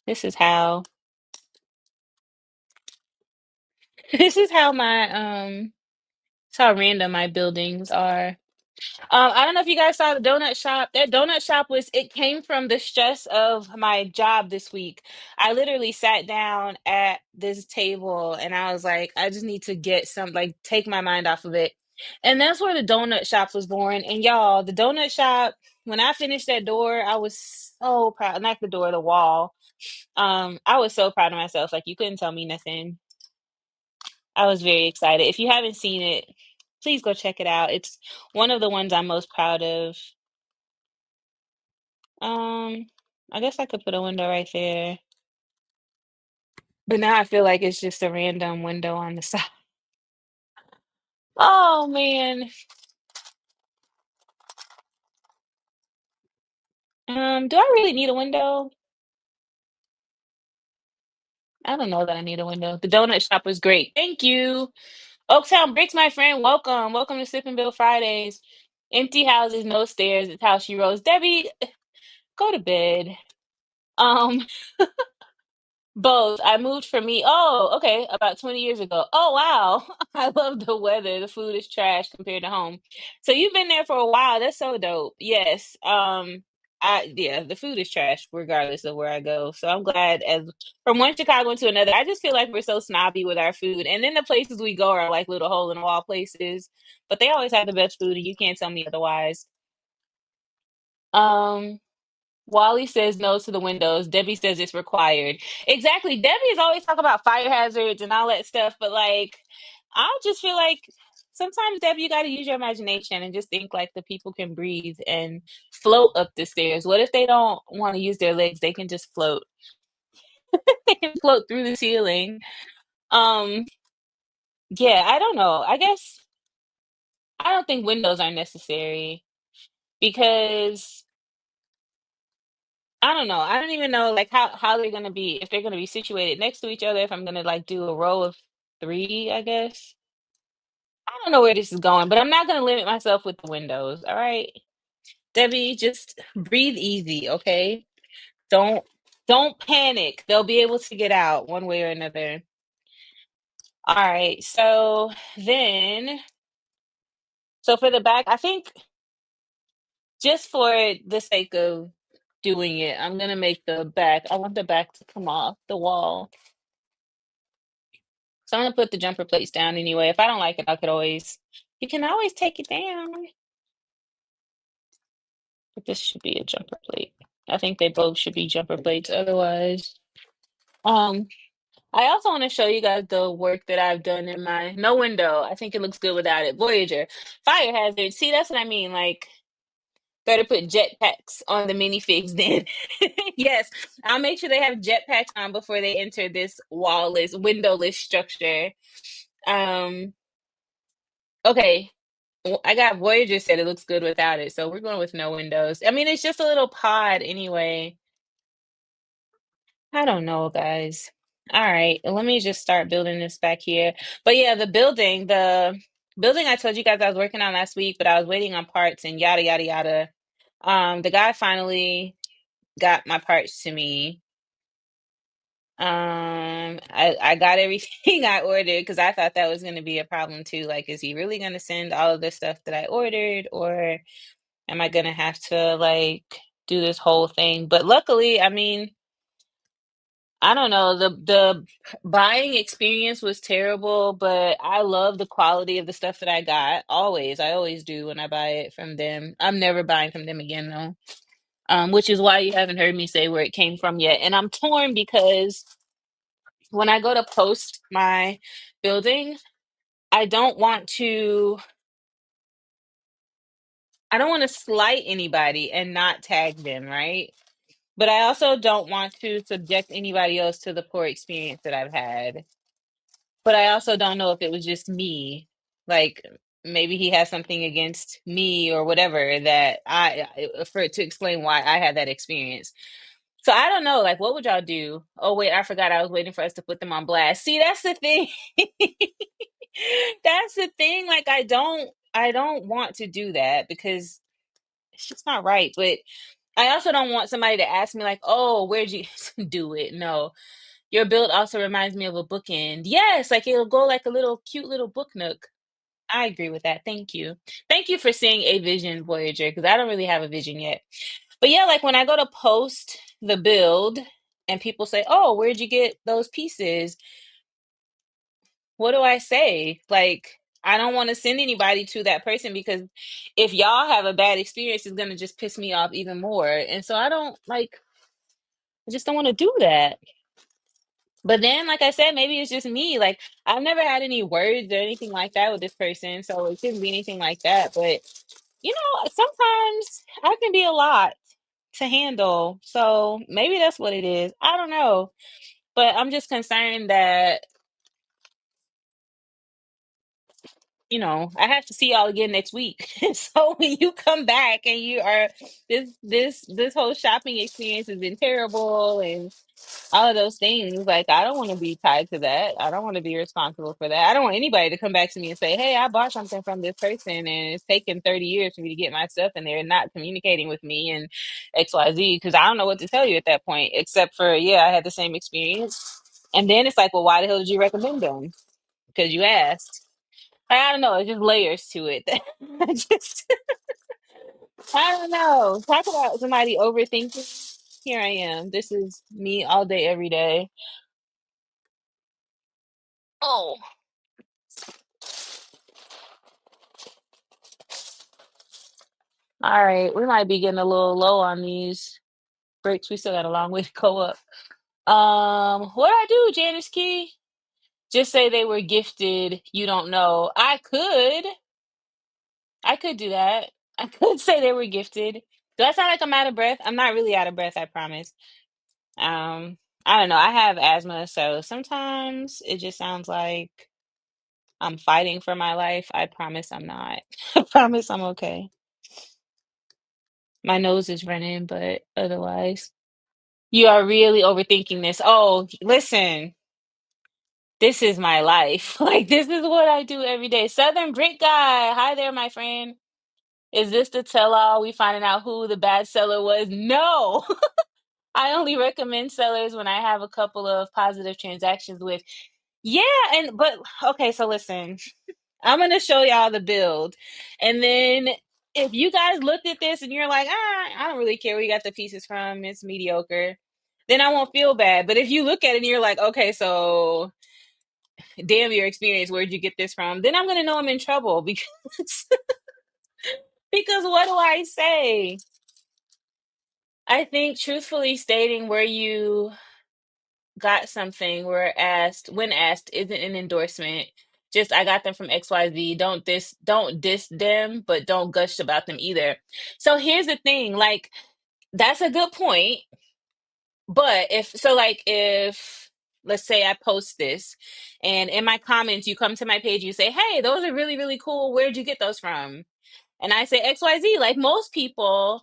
This is how, this is how it's how random my buildings are. I don't know if you guys saw the donut shop. That donut shop it came from the stress of my job this week. I literally sat down at this table and I was like, I just need to get some, like, take my mind off of it. And that's where the donut shop was born. And y'all, the donut shop, when I finished that door, I was so proud. Not the door, the wall. I was so proud of myself. Like, you couldn't tell me nothing. I was very excited. If you haven't seen it, please go check it out. It's one of the ones I'm most proud of. Um, I guess I could put a window right there. But now I feel like it's just a random window on the side. Oh man. Do I really need a window? I don't know that I need a window. The donut shop was great. Thank you. Oaktown Bricks, my friend. Welcome. Welcome to Sip and Bill Fridays. Empty houses, no stairs. It's how she rolls. Debbie, go to bed. Um, Both. I moved from me. Oh, okay, about 20 years ago. Oh, wow. I love the weather. The food is trash compared to home. So you've been there for a while. That's so dope. Yes. Yeah, the food is trash regardless of where I go. So I'm glad as from one Chicago to another. I just feel like we're so snobby with our food. And then the places we go are like little hole in the wall places, but they always have the best food and you can't tell me otherwise. Um Wally says no to the windows. Debbie says it's required. Exactly. Debbie is always talking about fire hazards and all that stuff, but like, I just feel like sometimes, Debbie, you got to use your imagination and just think like the people can breathe and float up the stairs. What if they don't want to use their legs? They can just float. They can float through the ceiling. Um, yeah, I don't know. I guess I don't think windows are necessary because I don't know. I don't even know like how they're gonna be if they're gonna be situated next to each other. If I'm gonna like do a row of three, I guess. I don't know where this is going, but I'm not gonna limit myself with the windows. All right, Debbie, just breathe easy, okay? Don't don't panic. They'll be able to get out one way or another. All right. So for the back, I think just for the sake of doing it, I'm gonna make the back. I want the back to come off the wall. So I'm gonna put the jumper plates down anyway. If I don't like it, you can always take it down. But this should be a jumper plate. I think they both should be jumper plates. Otherwise, um, I also want to show you guys the work that I've done in my no window. I think it looks good without it. Voyager fire hazard. See, that's what I mean. Like, better put jetpacks on the minifigs then. Yes, I'll make sure they have jetpacks on before they enter this wallless, windowless structure. Um, okay. I got Voyager said it looks good without it, so we're going with no windows. I mean, it's just a little pod anyway. I don't know, guys. All right, let me just start building this back here. But yeah, the building I told you guys I was working on last week, but I was waiting on parts and yada yada yada. The guy finally got my parts to me. I got everything I ordered because I thought that was going to be a problem too. Like, is he really going to send all of the stuff that I ordered, or am I gonna have to like do this whole thing? But luckily, I mean, I don't know, the buying experience was terrible, but I love the quality of the stuff that I got. Always, I always do when I buy it from them. I'm never buying from them again though. Which is why you haven't heard me say where it came from yet. And I'm torn because when I go to post my building, I don't want to I don't want to slight anybody and not tag them, right? But I also don't want to subject anybody else to the poor experience that I've had. But I also don't know if it was just me. Like, maybe he has something against me or whatever that for to explain why I had that experience. So I don't know. Like, what would y'all do? Oh wait, I forgot. I was waiting for us to put them on blast. See, that's the thing. That's the thing. Like, I don't want to do that because it's just not right. But I also don't want somebody to ask me like, "Oh, where'd you do it?" No, your build also reminds me of a bookend. Yes, like it'll go like a little cute little book nook. I agree with that. Thank you. Thank you for seeing a vision, Voyager, because I don't really have a vision yet. But yeah, like when I go to post the build and people say, "Oh, where'd you get those pieces?" What do I say? Like, I don't want to send anybody to that person because if y'all have a bad experience, it's gonna just piss me off even more. And so I don't like, I just don't want to do that. But then, like I said, maybe it's just me. Like, I've never had any words or anything like that with this person, so it shouldn't be anything like that. But sometimes I can be a lot to handle. So maybe that's what it is. I don't know. But I'm just concerned that I have to see y'all again next week. So when you come back and you are this whole shopping experience has been terrible and all of those things, like I don't want to be tied to that. I don't want to be responsible for that. I don't want anybody to come back to me and say, "Hey, I bought something from this person and it's taken 30 years for me to get my stuff and they're not communicating with me and XYZ," because I don't know what to tell you at that point, except for yeah, I had the same experience. And then it's like, well, why the hell did you recommend them? Because you asked. I don't know. It's just layers to it. just I don't know. Talk about somebody overthinking. Here I am. This is me all day, every day. Oh, all right. We might be getting a little low on these breaks. We still got a long way to go up. What I do, Janice Key? Just say they were gifted. You don't know. I could do that. I could say they were gifted. Do I sound like I'm out of breath? I'm not really out of breath, I promise. Um, I don't know. I have asthma, so sometimes it just sounds like I'm fighting for my life. I promise I'm not. I promise I'm okay. My nose is running, but otherwise. You are really overthinking this. Oh, listen, this is my life. Like, this is what I do every day. Southern Brick Guy. Hi there, my friend. Is this the tell all? We finding out who the bad seller was? No. I only recommend sellers when I have a couple of positive transactions with. Yeah, but okay, so listen. I'm gonna show y'all the build. And then if you guys looked at this and you're like, I don't really care where you got the pieces from, it's mediocre, then I won't feel bad. But if you look at it and you're like, okay, so damn your experience, where'd you get this from? Then I'm gonna know I'm in trouble because because what do I say? I think truthfully stating where you got something when asked isn't an endorsement. Just I got them from XYZ. Don't diss them, but don't gush about them either. So here's the thing, like that's a good point. But if let's say I post this and in my comments you come to my page, you say, "Hey, those are really, really cool. Where'd you get those from?" And I say XYZ, like most people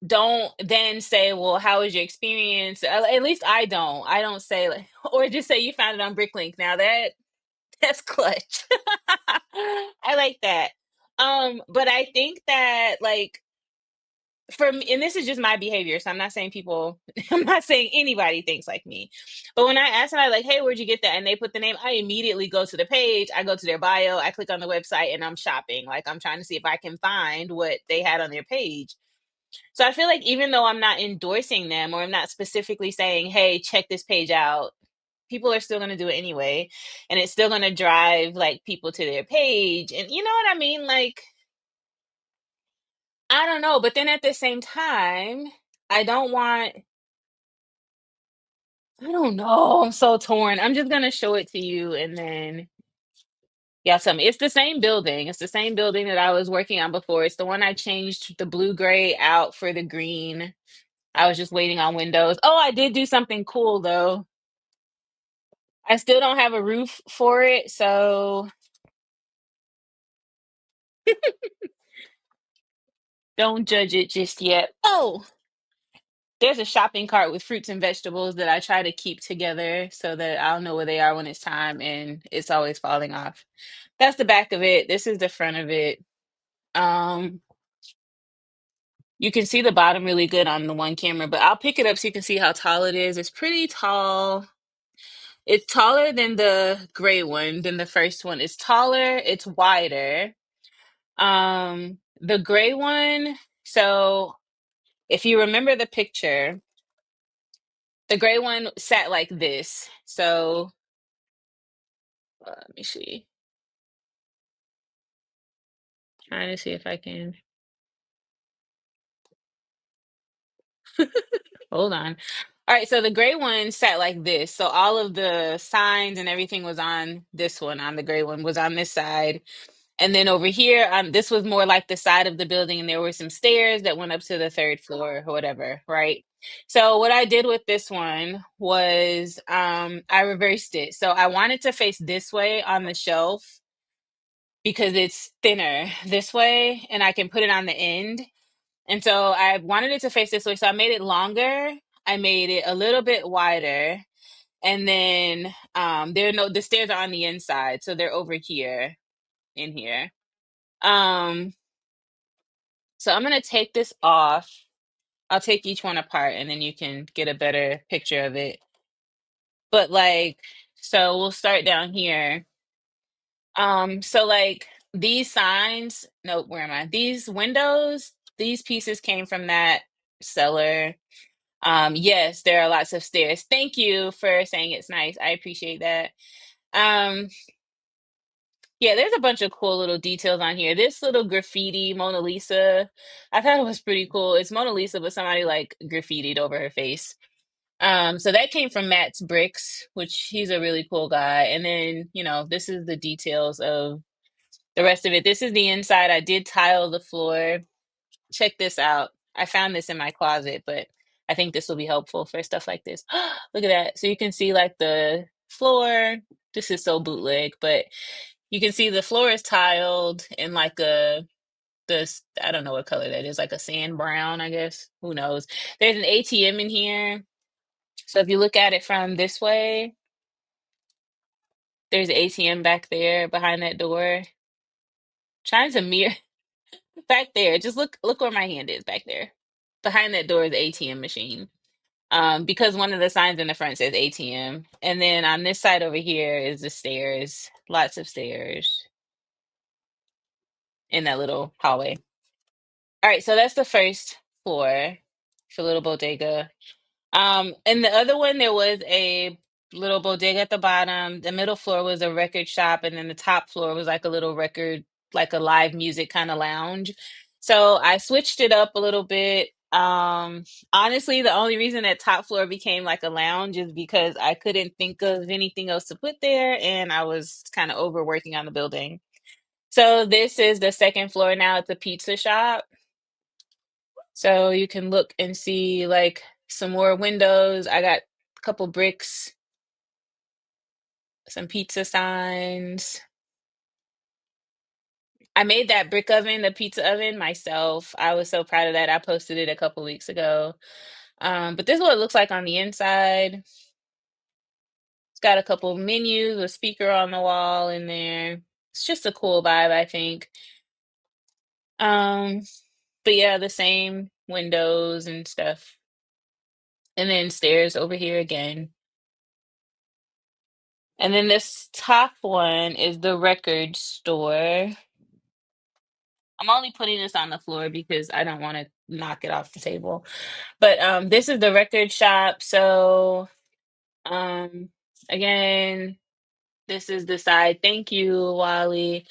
don't then say, well, how was your experience? At least I don't say like, or just say you found it on Bricklink. Now that's clutch. I like that. But I think that like for me, and this is just my behavior, so I'm not saying people, I'm not saying anybody thinks like me. But when I ask somebody like, hey, where'd you get that? And they put the name, I immediately go to the page, I go to their bio, I click on the website and I'm shopping. Like I'm trying to see if I can find what they had on their page. So I feel like even though I'm not endorsing them or I'm not specifically saying, hey, check this page out, people are still going to do it anyway. And it's still going to drive like people to their page. And you know what I mean? Like, I don't know. But then at the same time, I don't want, I don't know. I'm so torn. I'm just going to show it to you and then. Yeah, tell me. It's the same building. It's the same building that I was working on before. It's the one I changed the blue gray out for the green. I was just waiting on windows. Oh, I did do something cool though. I still don't have a roof for it, so don't judge it just yet. Oh, there's a shopping cart with fruits and vegetables that I try to keep together so that I'll know where they are when it's time, and it's always falling off. That's the back of it. This is the front of it. Um, you can see the bottom really good on the one camera, but I'll pick it up so you can see how tall it is. It's pretty tall. It's taller than the gray one, than the first one. It's taller, it's wider. The gray one, so if you remember the picture, the gray one sat like this. So let me see. Trying to see if I can hold on. All right, so the gray one sat like this. So all of the signs and everything was on this one, on the gray one, was on this side. And then over here, this was more like the side of the building, and there were some stairs that went up to the third floor or whatever, right? So what I did with this one was I reversed it. So I wanted to face this way on the shelf because it's thinner this way, and I can put it on the end. And so I wanted it to face this way. So I made it longer. I made it a little bit wider. And then the stairs are on the inside, so they're over here in here. Um, so I'm gonna take this off. I'll take each one apart and then you can get a better picture of it. But like, so we'll start down here. So like these signs, no, where am I? These windows, these pieces came from that cellar. Yes, there are lots of stairs. Thank you for saying it's nice. I appreciate that. Um, yeah, there's a bunch of cool little details on here. This little graffiti Mona Lisa, I thought it was pretty cool. It's Mona Lisa, but somebody like graffitied over her face. So that came from Matt's Bricks, which he's a really cool guy. And then, this is the details of the rest of it. This is the inside. I did tile the floor. Check this out. I found this in my closet, but I think this will be helpful for stuff like this. Look at that. So you can see like the floor. This is so bootleg, but you can see the floor is tiled in like this, I don't know what color that is, like a sand brown, I guess. Who knows? There's an ATM in here. So if you look at it from this way, there's an ATM back there behind that door. Trying to mirror back there. Just look where my hand is back there. Behind that door is the ATM machine. Because one of the signs in the front says ATM. And then on this side over here is the stairs. Lots of stairs in that little hallway. All right, so that's the first floor for Little Bodega. And the other one, there was a little bodega at the bottom. The middle floor was a record shop, and then the top floor was like a little record, like a live music kind of lounge. So I switched it up a little bit. Honestly, the only reason that top floor became like a lounge is because I couldn't think of anything else to put there, and I was kind of overworking on the building. So this is the second floor now. It's a pizza shop. So you can look and see like some more windows. I got a couple bricks, some pizza signs. I made that brick oven, the pizza oven myself. I was so proud of that. I posted it a couple weeks ago. But this is what it looks like on the inside. It's got a couple menus, a speaker on the wall in there. It's just a cool vibe, I think. Um, but yeah, the same windows and stuff. And then stairs over here again. And then this top one is the record store. I'm only putting this on the floor because I don't want to knock it off the table. But this is the record shop. So um again, this is the side. Thank you, Wally.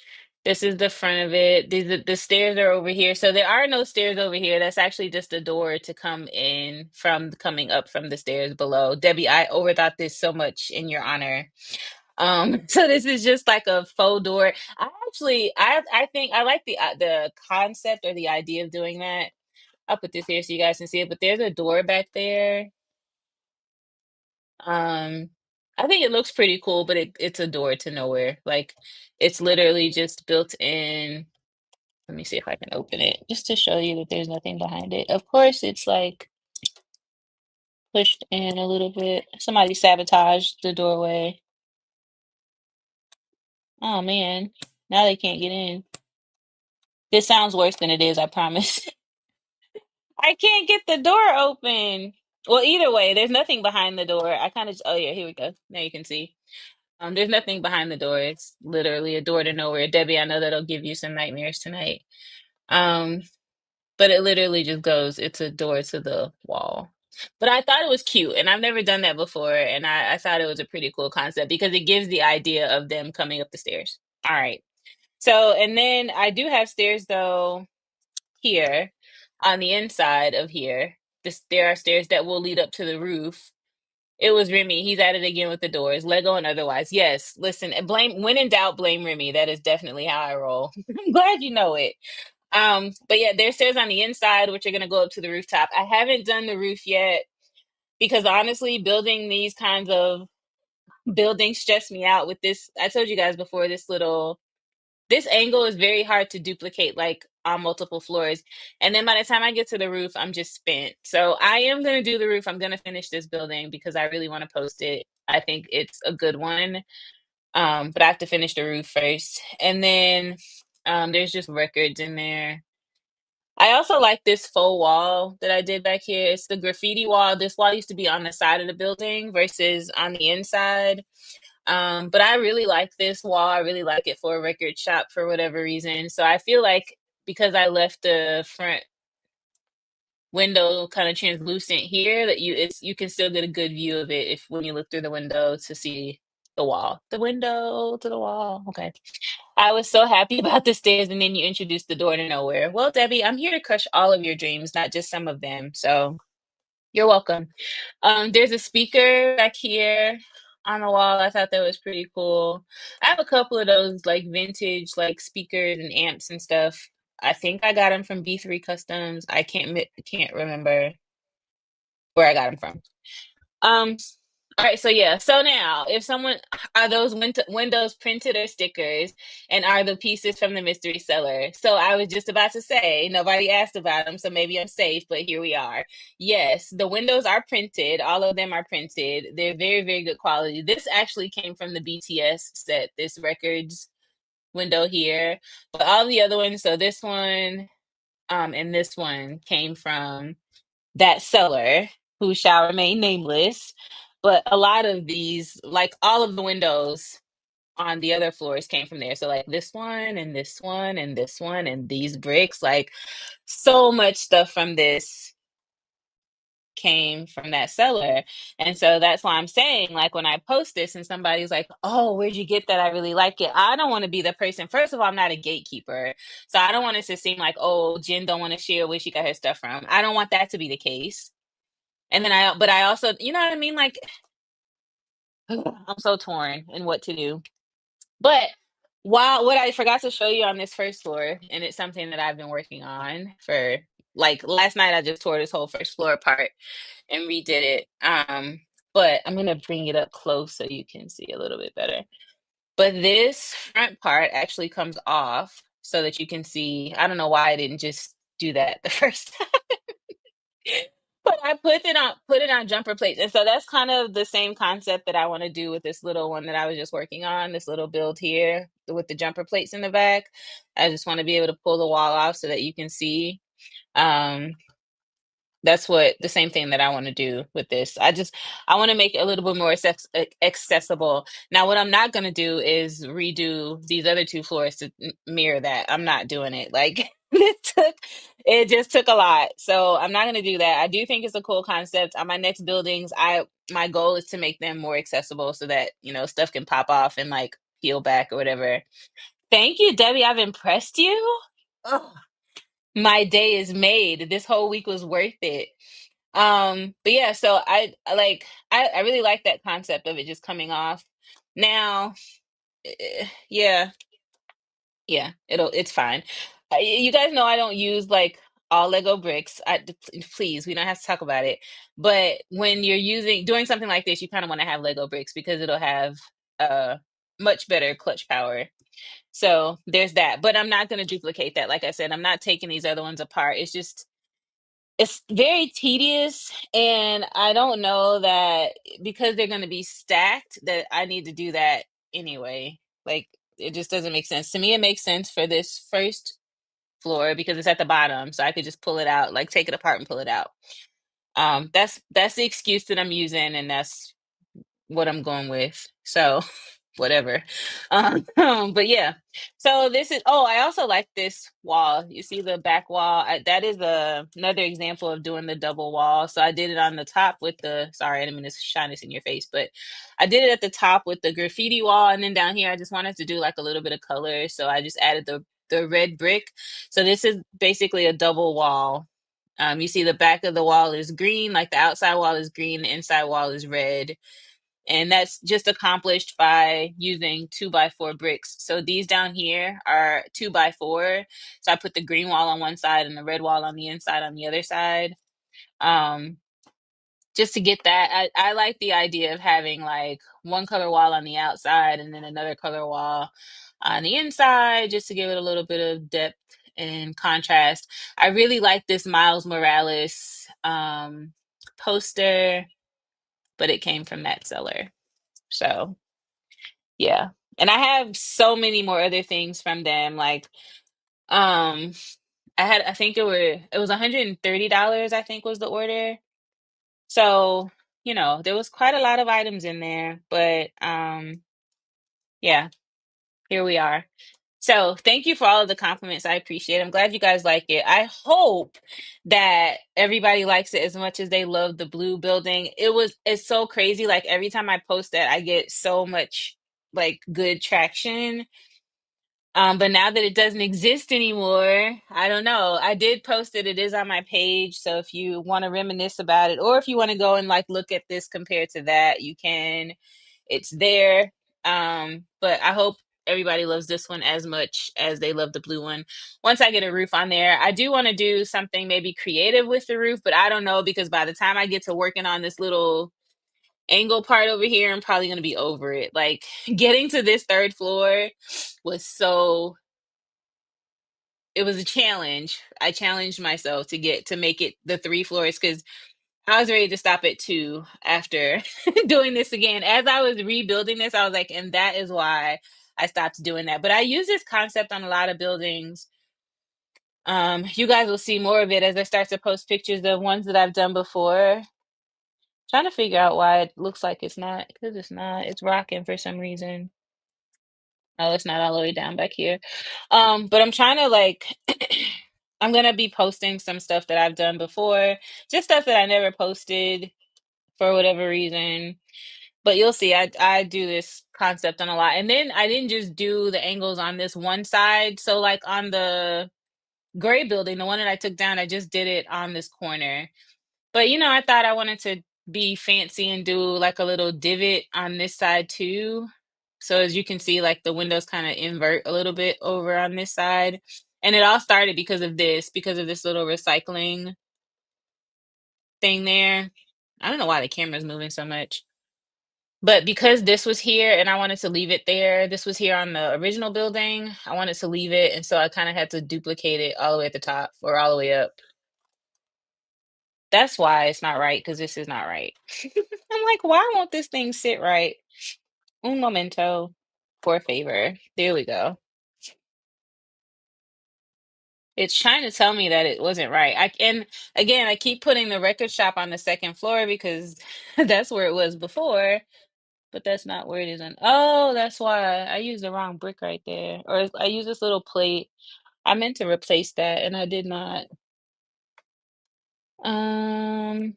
This is the front of it. The stairs are over here. So there are no stairs over here. That's actually just a door to come in from coming up from the stairs below. Debbie, I overthought this so much in your honor. So this is just like a faux door. I think I like the concept or the idea of doing that. I'll put this here so you guys can see it, but there's a door back there. Um, I think it looks pretty cool, but it's a door to nowhere. Like it's literally just built in. Let me see if I can open it just to show you that there's nothing behind it. Of course, it's like pushed in a little bit. Somebody sabotaged the doorway. Oh man, now they can't get in. This sounds worse than it is, I promise. I can't get the door open. Well, either way, there's nothing behind the door. I kind of, oh yeah, here we go. Now you can see. There's nothing behind the door. It's literally a door to nowhere. Debbie, I know that'll give you some nightmares tonight. Um, but it literally just goes, it's a door to the wall. But I thought it was cute, and I've never done that before, and I thought it was a pretty cool concept because it gives the idea of them coming up the stairs. All right. So, and then I do have stairs though here on the inside of here. There are stairs that will lead up to the roof. It was Remy. He's at it again with the doors, Lego and otherwise. Yes, listen, blame when in doubt, blame Remy. That is definitely how I roll. I'm glad you know it. But yeah, there's stairs on the inside, which are gonna go up to the rooftop. I haven't done the roof yet because honestly, building these kinds of buildings stress me out with this. I told you guys before, this angle is very hard to duplicate like on multiple floors. And then by the time I get to the roof, I'm just spent. So I am going to do the roof. I'm going to finish this building because I really want to post it. I think it's a good one. But I have to finish the roof first. And then there's just records in there. I also like this faux wall that I did back here. It's the graffiti wall. This wall used to be on the side of the building versus on the inside. But I really like this wall. I really like it for a record shop for whatever reason. So I feel like because I left the front window kind of translucent here, that you can still get a good view of it if when you look through the window to see the wall. The window to the wall. Okay. I was so happy about the stairs, and then you introduced the door to nowhere. Well, Debbie, I'm here to crush all of your dreams, not just some of them. So you're welcome. There's a speaker back here on the wall. I thought that was pretty cool. I have a couple of those like vintage like speakers and amps and stuff. I think I got them from B3 Customs. I can't remember where I got them from. Um, all right, so yeah. So now, if someone are those windows printed or stickers, and are the pieces from the mystery seller? So I was just about to say nobody asked about them, so maybe I'm safe. But here we are. Yes, the windows are printed. All of them are printed. They're very, very good quality. This actually came from the BTS set. This records window here, but all the other ones. So this one, and this one came from that seller who shall remain nameless. But a lot of these, like all of the windows on the other floors came from there. So like this one and this one and this one and these bricks, like so much stuff from this came from that seller. And so that's why I'm saying, like, when I post this and somebody's like, oh, where'd you get that? I really like it. I don't want to be the person. First of all, I'm not a gatekeeper. So I don't want it to seem like, oh, Jen don't want to share where she got her stuff from. I don't want that to be the case. And then but I also, you know what I mean? Like, I'm so torn in what to do. But what I forgot to show you on this first floor, and it's something that I've been working on for like last night, I just tore this whole first floor apart and redid it. But I'm gonna bring it up close so you can see a little bit better. But this front part actually comes off so that you can see. I don't know why I didn't just do that the first time. But I put it on jumper plates. And so that's kind of the same concept that I want to do with this little one that I was just working on, this little build here with the jumper plates in the back. I just want to be able to pull the wall off so that you can see. Um, that's what the same thing that I want to do with this. I want to make it a little bit more accessible. Now, what I'm not going to do is redo these other two floors to mirror that. I'm not doing it. Like it just took a lot. So I'm not going to do that. I do think it's a cool concept. On my next buildings, my goal is to make them more accessible so that, stuff can pop off and like peel back or whatever. Thank you, Debbie. I've impressed you. Ugh, my day is made. This whole week was worth it. But yeah, so I really like that concept of it just coming off. Now, yeah, yeah, it's fine. You guys know I don't use like all Lego bricks. Please, we don't have to talk about it. But when you're doing something like this, you kind of want to have Lego bricks because it'll have uh much better clutch power. So there's that. But I'm not going to duplicate that. Like I said, I'm not taking these other ones apart. It's very tedious, and I don't know that because they're going to be stacked that I need to do that anyway. Like it just doesn't make sense to me. It makes sense for this first floor because it's at the bottom, so I could just pull it out, like take it apart and pull it out. That's the excuse that I'm using, and that's what I'm going with. So whatever. But yeah. So this is, oh, I also like this wall. You see the back wall? That is another example of doing the double wall. So I did it on the top with the, sorry, I didn't mean to shine this in your face, but I did it at the top with the graffiti wall. And then down here, I just wanted to do like a little bit of color. So I just added the red brick. So this is basically a double wall. You see the back of the wall is green, like the outside wall is green, the inside wall is red. And that's just accomplished by using 2x4 bricks. So these down here are 2x4. So I put the green wall on one side and the red wall on the inside on the other side. Um, just to get that, I like the idea of having like one color wall on the outside and then another color wall on the inside, just to give it a little bit of depth and contrast. I really like this Miles Morales poster, but it came from that seller. So yeah. And I have so many more other things from them. Like, um, I think it was $130, I think was the order. So, there was quite a lot of items in there, but yeah, here we are. So thank you for all of the compliments. I appreciate it. I'm glad you guys like it. I hope that everybody likes it as much as they love the blue building. It's so crazy. Like every time I post that, I get so much like good traction. But now that it doesn't exist anymore, I don't know. I did post it. It is on my page. So if you want to reminisce about it, or if you want to go and like look at this compared to that, you can. It's there. But I hope everybody loves this one as much as they love the blue one. Once I get a roof on there, I do want to do something maybe creative with the roof, but I don't know because by the time I get to working on this little angle part over here, I'm probably going to be over it. Like getting to this third floor was so, it was a challenge. I challenged myself to make it the three floors because I was ready to stop at two after doing this again. As I was rebuilding this, I was like, and that is why I stopped doing that. But I use this concept on a lot of buildings. You guys will see more of it as I start to post pictures of ones that I've done before. Trying to figure out why it looks like it's not, because it's not. It's rocking for some reason. Oh, it's not all the way down back here. But I'm trying to like I'm gonna be posting some stuff that I've done before, just stuff that I never posted for whatever reason. But you'll see, I do this concept on a lot. And then I didn't just do the angles on this one side. So like on the gray building, the one that I took down, I just did it on this corner. But I thought I wanted to be fancy and do like a little divot on this side too. So as you can see, like the windows kind of invert a little bit over on this side. And it all started because of this little recycling thing there. I don't know why the camera's moving so much. But because this was here and I wanted to leave it there, this was here on the original building. I wanted to leave it. And so I kind of had to duplicate it all the way at the top or all the way up. That's why it's not right, because this is not right. I'm like, why won't this thing sit right? Un momento. For favor. There we go. It's trying to tell me that it wasn't right. And again, I keep putting the record shop on the second floor because that's where it was before, but that's not where it is. Oh, that's why I used the wrong brick right there. Or I used this little plate. I meant to replace that and I did not. Um,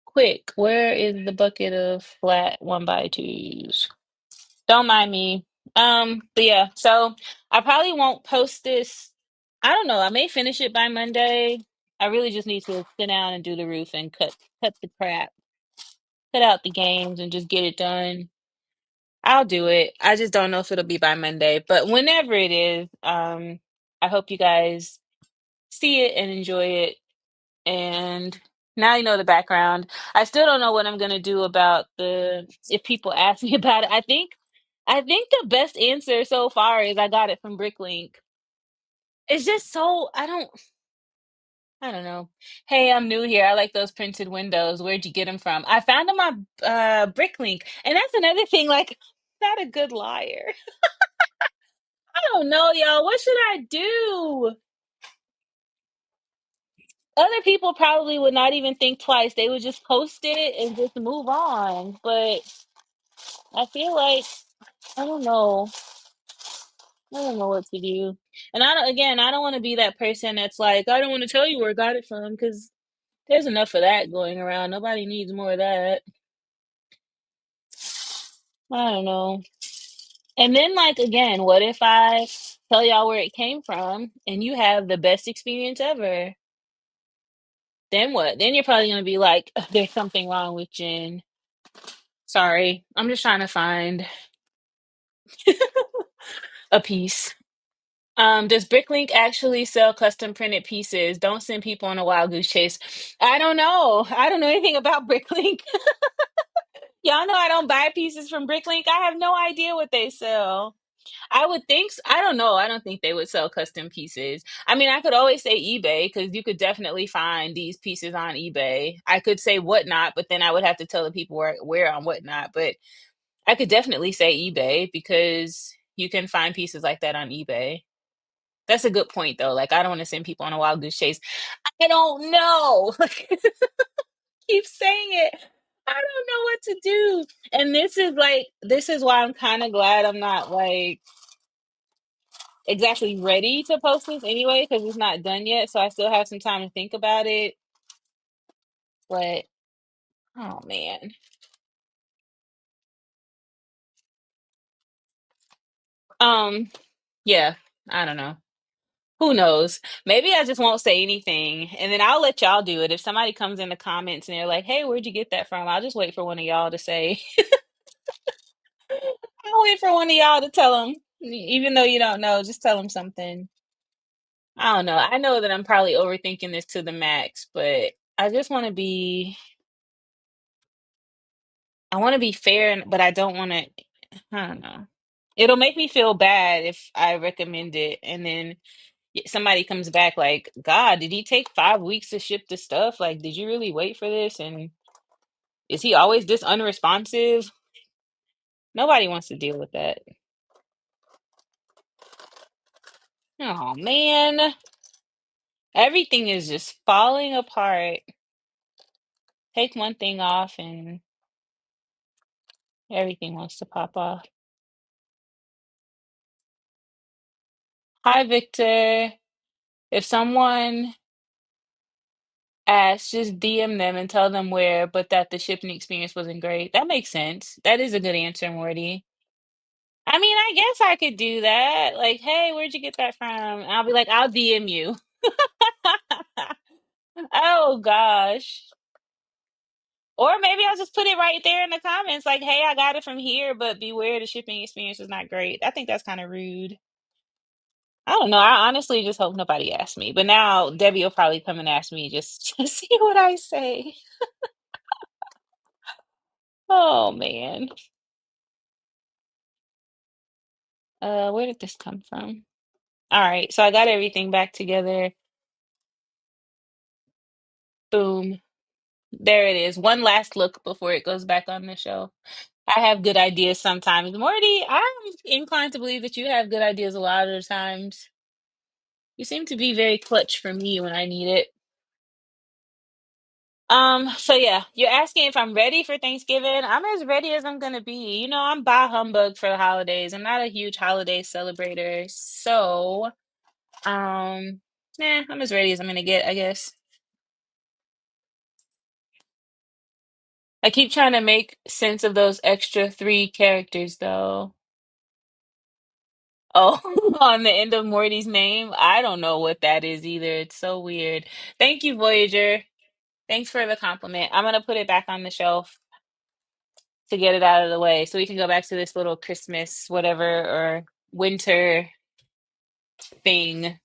quick, where is the bucket of flat 1x2s? Don't mind me. But yeah, so I probably won't post this. I don't know. I may finish it by Monday. I really just need to sit down and do the roof and cut the crap, cut out the games and just get it done. I'll do it. I just don't know if it'll be by Monday, but whenever it is, I hope you guys see it and enjoy it. And now you know the background. I still don't know what I'm gonna do about if people ask me about it. I think the best answer so far is I got it from Bricklink. It's just so I don't know. Hey, I'm new here. I like those printed windows. Where'd you get them from? I found them on Bricklink. And that's another thing, like, not a good liar. I don't know, y'all. What should I do? other people probably would not even think twice. They would just post it and just move on. But I feel like I don't know. I don't know what to do. And I don't want to be that person that's like, I don't want to tell you where I got it from because there's enough of that going around. Nobody needs more of that. I don't know. And then, like, again, what if I tell y'all where it came from and you have the best experience ever? Then what? Then you're probably going to be like, there's something wrong with Jen. Sorry. I'm just trying to find a piece. Does Bricklink actually sell custom printed pieces? Don't send people on a wild goose chase. I don't know. I don't know anything about Bricklink. Y'all know I don't buy pieces from Bricklink. I have no idea what they sell. I would think, I don't know. I don't think they would sell custom pieces. I mean, I could always say eBay because you could definitely find these pieces on eBay. I could say Whatnot, but then I would have to tell the people where on Whatnot. But I could definitely say eBay because you can find pieces like that on eBay. That's a good point, though. Like, I don't want to send people on a wild goose chase. I don't know. Keep saying it. I don't know what to do. And this is why I'm kind of glad I'm not like exactly ready to post this anyway, because it's not done yet. So I still have some time to think about it. But oh man. Um, yeah, I don't know. Who knows? Maybe I just won't say anything and then I'll let y'all do it. If somebody comes in the comments and they're like, hey, where'd you get that from? I'll just wait for one of y'all to say, I'll wait for one of y'all to tell them. Even though you don't know, just tell them something. I don't know. I know that I'm probably overthinking this to the max, but I just want to be, I want to be fair, but I don't want to, I don't know. It'll make me feel bad if I recommend it and then somebody comes back like, God, did he take 5 weeks to ship the stuff? Like, did you really wait for this? And is he always this unresponsive? Nobody wants to deal with that. Oh man, everything is just falling apart. Take one thing off and everything wants to pop off. Hi, Victor. If someone asks, just DM them and tell them where, but that the shipping experience wasn't great. That makes sense. That is a good answer, Morty. I mean, I guess I could do that. Like, hey, where'd you get that from? And I'll be like, I'll DM you. Oh gosh. Or maybe I'll just put it right there in the comments, like, hey, I got it from here, but beware the shipping experience was not great. I think that's kind of rude. I don't know. I honestly just hope nobody asks me. But now Debbie will probably come and ask me just to see what I say. Oh man. Where did this come from? All right, so I got everything back together. Boom. There it is. One last look before it goes back on the shelf. I have good ideas sometimes. Morty, I'm inclined to believe that you have good ideas a lot of the times. You seem to be very clutch for me when I need it. So yeah, you're asking if I'm ready for Thanksgiving. I'm as ready as I'm gonna be. You know, I'm bah humbug for the holidays. I'm not a huge holiday celebrator. So, I'm as ready as I'm gonna get, I guess. I keep trying to make sense of those extra three characters though. Oh, on the end of Morty's name? I don't know what that is either. It's so weird. Thank you, Voyager. Thanks for the compliment. I'm gonna put it back on the shelf to get it out of the way so we can go back to this little Christmas, whatever, or winter thing.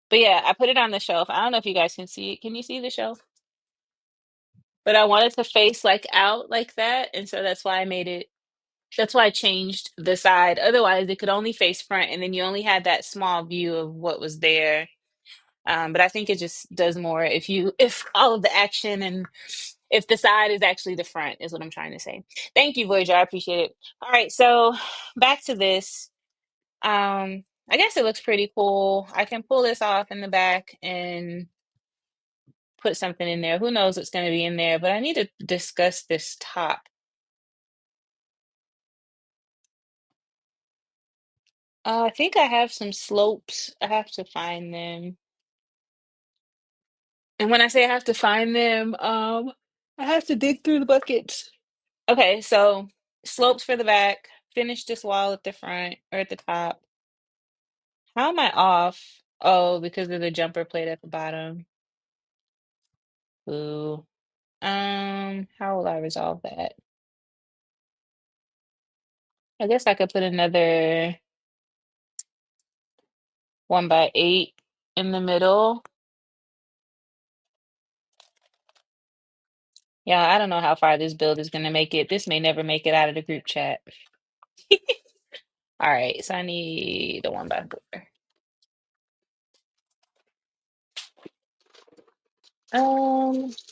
But yeah, I put it on the shelf. I don't know if you guys can see it. Can you see the shelf? But I wanted to face like out like that. And so that's why I changed the side. Otherwise, it could only face front, and then you only had that small view of what was there. But I think it just does more if all of the action and if the side is actually the front is what I'm trying to say. Thank you, Voyager. I appreciate it. All right, so back to this. I guess it looks pretty cool. I can pull this off in the back and put something in there. Who knows what's going to be in there? But I need to discuss this top. I think I have some slopes. I have to find them. And when I say I have to find them, I have to dig through the buckets. Okay, so slopes for the back. Finish this wall at the front or at the top. How am I off? Oh, because of the jumper plate at the bottom. Ooh. How will I resolve that? I guess I could put another 1x8 in the middle. Yeah, I don't know how far this build is gonna make it. This may never make it out of the group chat. All right, so I need a 1x4.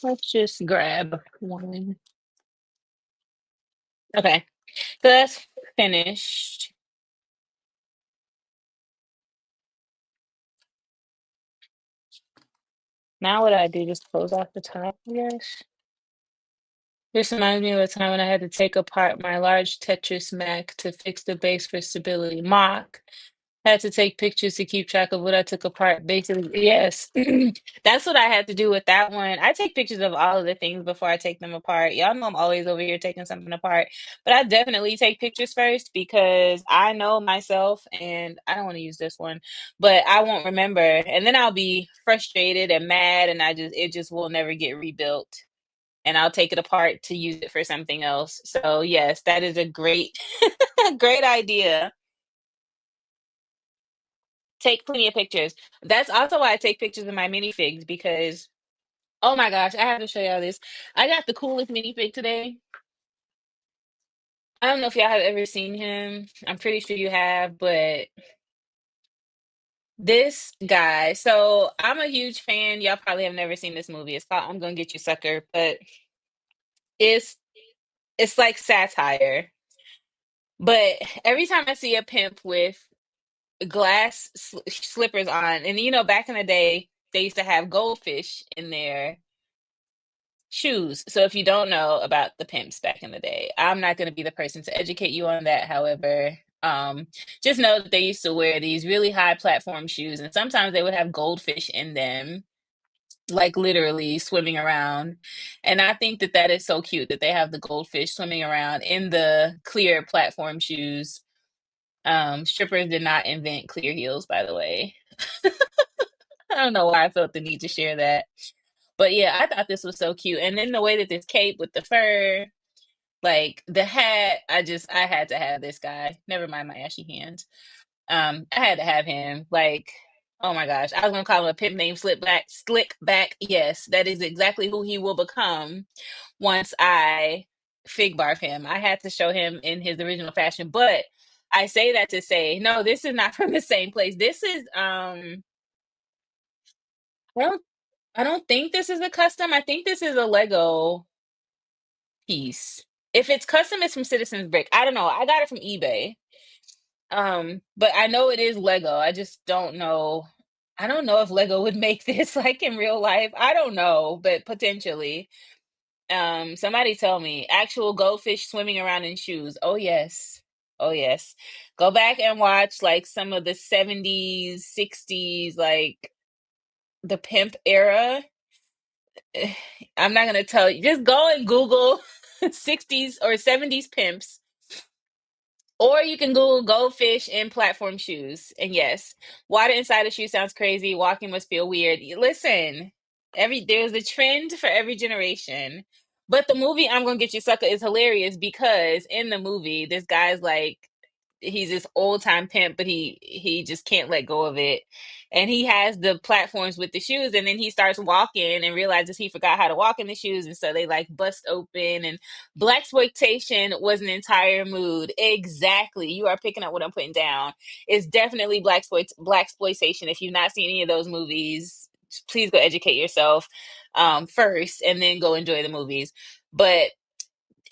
Let's just grab one. Okay, so that's finished. Now what I do, just close off the top, I guess. This reminds me of a time when I had to take apart my large Tetris Mac to fix the base for stability. Mock. Had to take pictures to keep track of what I took apart. Basically, yes. That's what I had to do with that one. I take pictures of all of the things before I take them apart. Y'all know I'm always over here taking something apart. But I definitely take pictures first because I know myself and I don't want to use this one, but I won't remember. And then I'll be frustrated and mad and it just will never get rebuilt. And I'll take it apart to use it for something else. So yes, that is a great great idea. Take plenty of pictures. That's also why I take pictures of my minifigs because, oh my gosh, I have to show y'all this. I got the coolest minifig today. I don't know if y'all have ever seen him. I'm pretty sure you have, but this guy. So I'm a huge fan. Y'all probably have never seen this movie. It's called I'm Gonna Get You Sucker, but it's it's like satire. But every time I see a pimp with glass slippers on, and back in the day, they used to have goldfish in there shoes. So if you don't know about the pimps back in the day, I'm not going to be the person to educate you on that. However, just know that they used to wear these really high platform shoes, and sometimes they would have goldfish in them, like literally swimming around. And I think that that is so cute that they have the goldfish swimming around in the clear platform shoes. Strippers did not invent clear heels, by the way. I don't know why I felt the need to share that. But yeah, I thought this was so cute. And then the way that this cape with the fur, like the hat, I had to have this guy. Never mind my ashy hands. I had to have him. Like, oh my gosh. I was gonna call him a pimp named Slick Back. Yes, that is exactly who he will become once I fig barf him. I had to show him in his original fashion. But I say that to say, no, this is not from the same place. This is I don't I don't think this is a custom. I think this is a Lego piece. If it's custom, it's from Citizens Brick. I don't know. I got it from eBay. But I know it is Lego. I just don't know. I don't know if Lego would make this like in real life. I don't know, but potentially. Somebody tell me. Actual goldfish swimming around in shoes. Oh yes. Oh yes. Go back and watch like some of the 70s, 60s, like the pimp era. I'm not gonna tell you. Just go and Google 60s or 70s pimps, or you can Google goldfish in platform shoes. And yes, water inside a shoe sounds crazy. Walking must feel weird. Listen, there's a trend for every generation. But the movie I'm Gonna Get You Sucker is hilarious because in the movie, this guy's like he's this old time pimp, but he just can't let go of it. And he has the platforms with the shoes, and then he starts walking and realizes he forgot how to walk in the shoes, and so they like bust open. And black exploitation was an entire mood. Exactly, you are picking up what I'm putting down. It's definitely black exploitation. If you've not seen any of those movies, please go educate yourself first, and then go enjoy the movies. But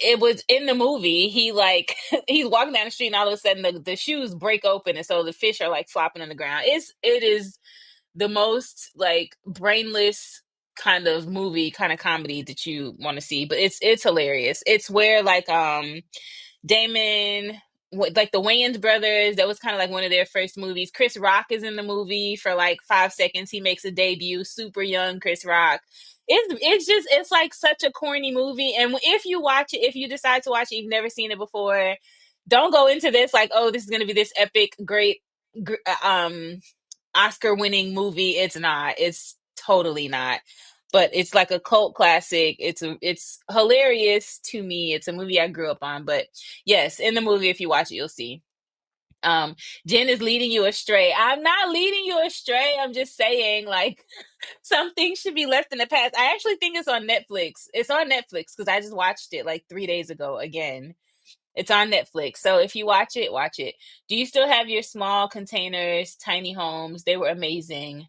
it was in the movie, he like he's walking down the street and all of a sudden the shoes break open and so the fish are like flopping on the ground. It is the most like brainless kind of movie, kind of comedy that you want to see, but it's hilarious. It's where like Damon, like the Wayans brothers, that was kind of like one of their first movies. Chris Rock is in the movie for like 5 seconds. He makes a debut, super young Chris Rock. It's just it's like such a corny movie. And if you watch it, if you decide to watch it, you've never seen it before, don't go into this like, oh, this is going to be this epic, great, Oscar winning movie. It's not. It's totally not. But it's like a cult classic. It's hilarious to me. It's a movie I grew up on. But yes, in the movie, if you watch it, you'll see. Um, Jen is leading you astray. I'm not leading you astray. I'm just saying, like, some things should be left in the past. I actually think it's on Netflix. It's on Netflix because I just watched it like 3 days ago again. It's on Netflix. So if you watch it, watch it. Do you still have your small containers, tiny homes? They were amazing.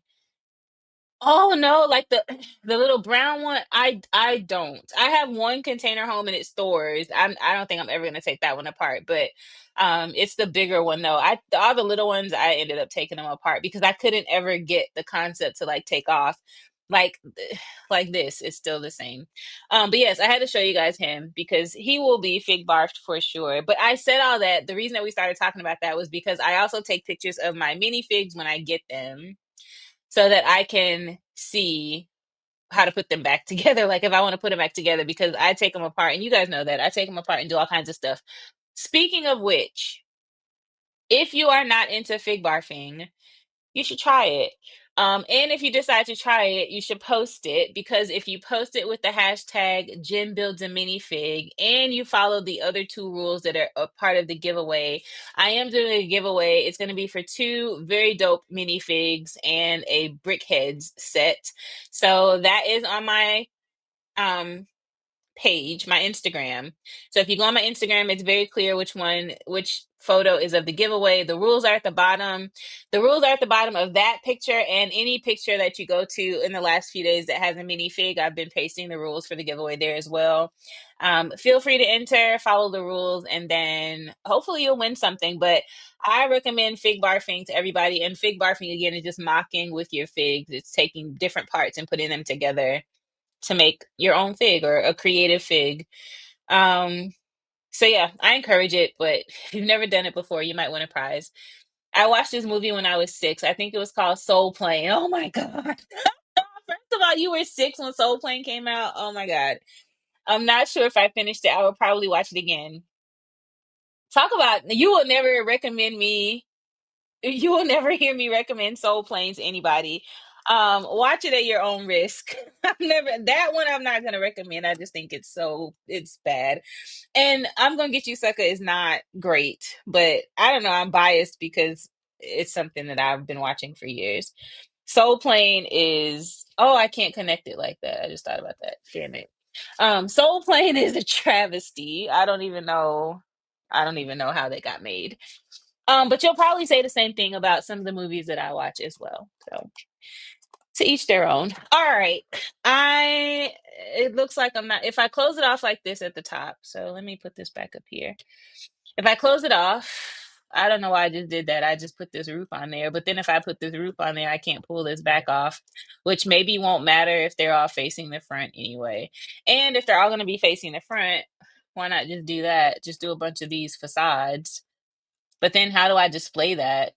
Oh no, like the little brown one. I don't. I have one container home and it stores. I don't think I'm ever gonna take that one apart. But it's the bigger one though. All the little ones I ended up taking them apart because I couldn't ever get the concept to like take off. Like like this, it's still the same. But yes, I had to show you guys him because he will be fig barfed for sure. But I said all that. The reason that we started talking about that was because I also take pictures of my mini figs when I get them so that I can see how to put them back together. Like if I want to put them back together, because I take them apart, and you guys know that I take them apart and do all kinds of stuff. Speaking of which, if you are not into fig barfing, you should try it. And if you decide to try it, you should post it because if you post it with the hashtag Jen Builds a Minifig and you follow the other two rules that are a part of the giveaway, I am doing a giveaway. It's going to be for two very dope minifigs and a Brickheads set. So that is on my um page, my Instagram. So if you go on my Instagram, it's very clear which photo is of the giveaway. The rules are at the bottom. The rules are at the bottom of that picture and any picture that you go to in the last few days that has a minifig. I've been pasting the rules for the giveaway there as well. Feel free to enter, follow the rules, and then hopefully you'll win something. But I recommend fig barfing to everybody. And fig barfing again is just mocking with your figs. It's taking different parts and putting them together to make your own fig or a creative fig. Um, so yeah, I encourage it, but if you've never done it before, you might win a prize. I watched this movie when I was 6. I think it was called Soul Plane. Oh my God. First of all, you were 6 when Soul Plane came out. Oh my God. I'm not sure if I finished it. I would probably watch it again. Talk about you will never recommend me you will never hear me recommend Soul Plane to anybody. Watch it at your own risk. I'm never that one I'm not gonna recommend. I just think it's bad. And I'm gonna get you sucker is not great, but I don't know, I'm biased because it's something that I've been watching for years. Soul Plane is I can't connect it like that. I just thought about that. Damn it. Soul Plane is a travesty. I don't even know how they got made. But you'll probably say the same thing about some of the movies that I watch as well. So to each their own. All right. It looks like I'm not if I close it off like this at the top. So let me put this back up here. If I close it off, I don't know why I just did that. I just put this roof on there. But then if I put this roof on there, I can't pull this back off, which maybe won't matter if they're all facing the front anyway. And if they're all going to be facing the front, why not just do that? Just do a bunch of these facades. But then how do I display that?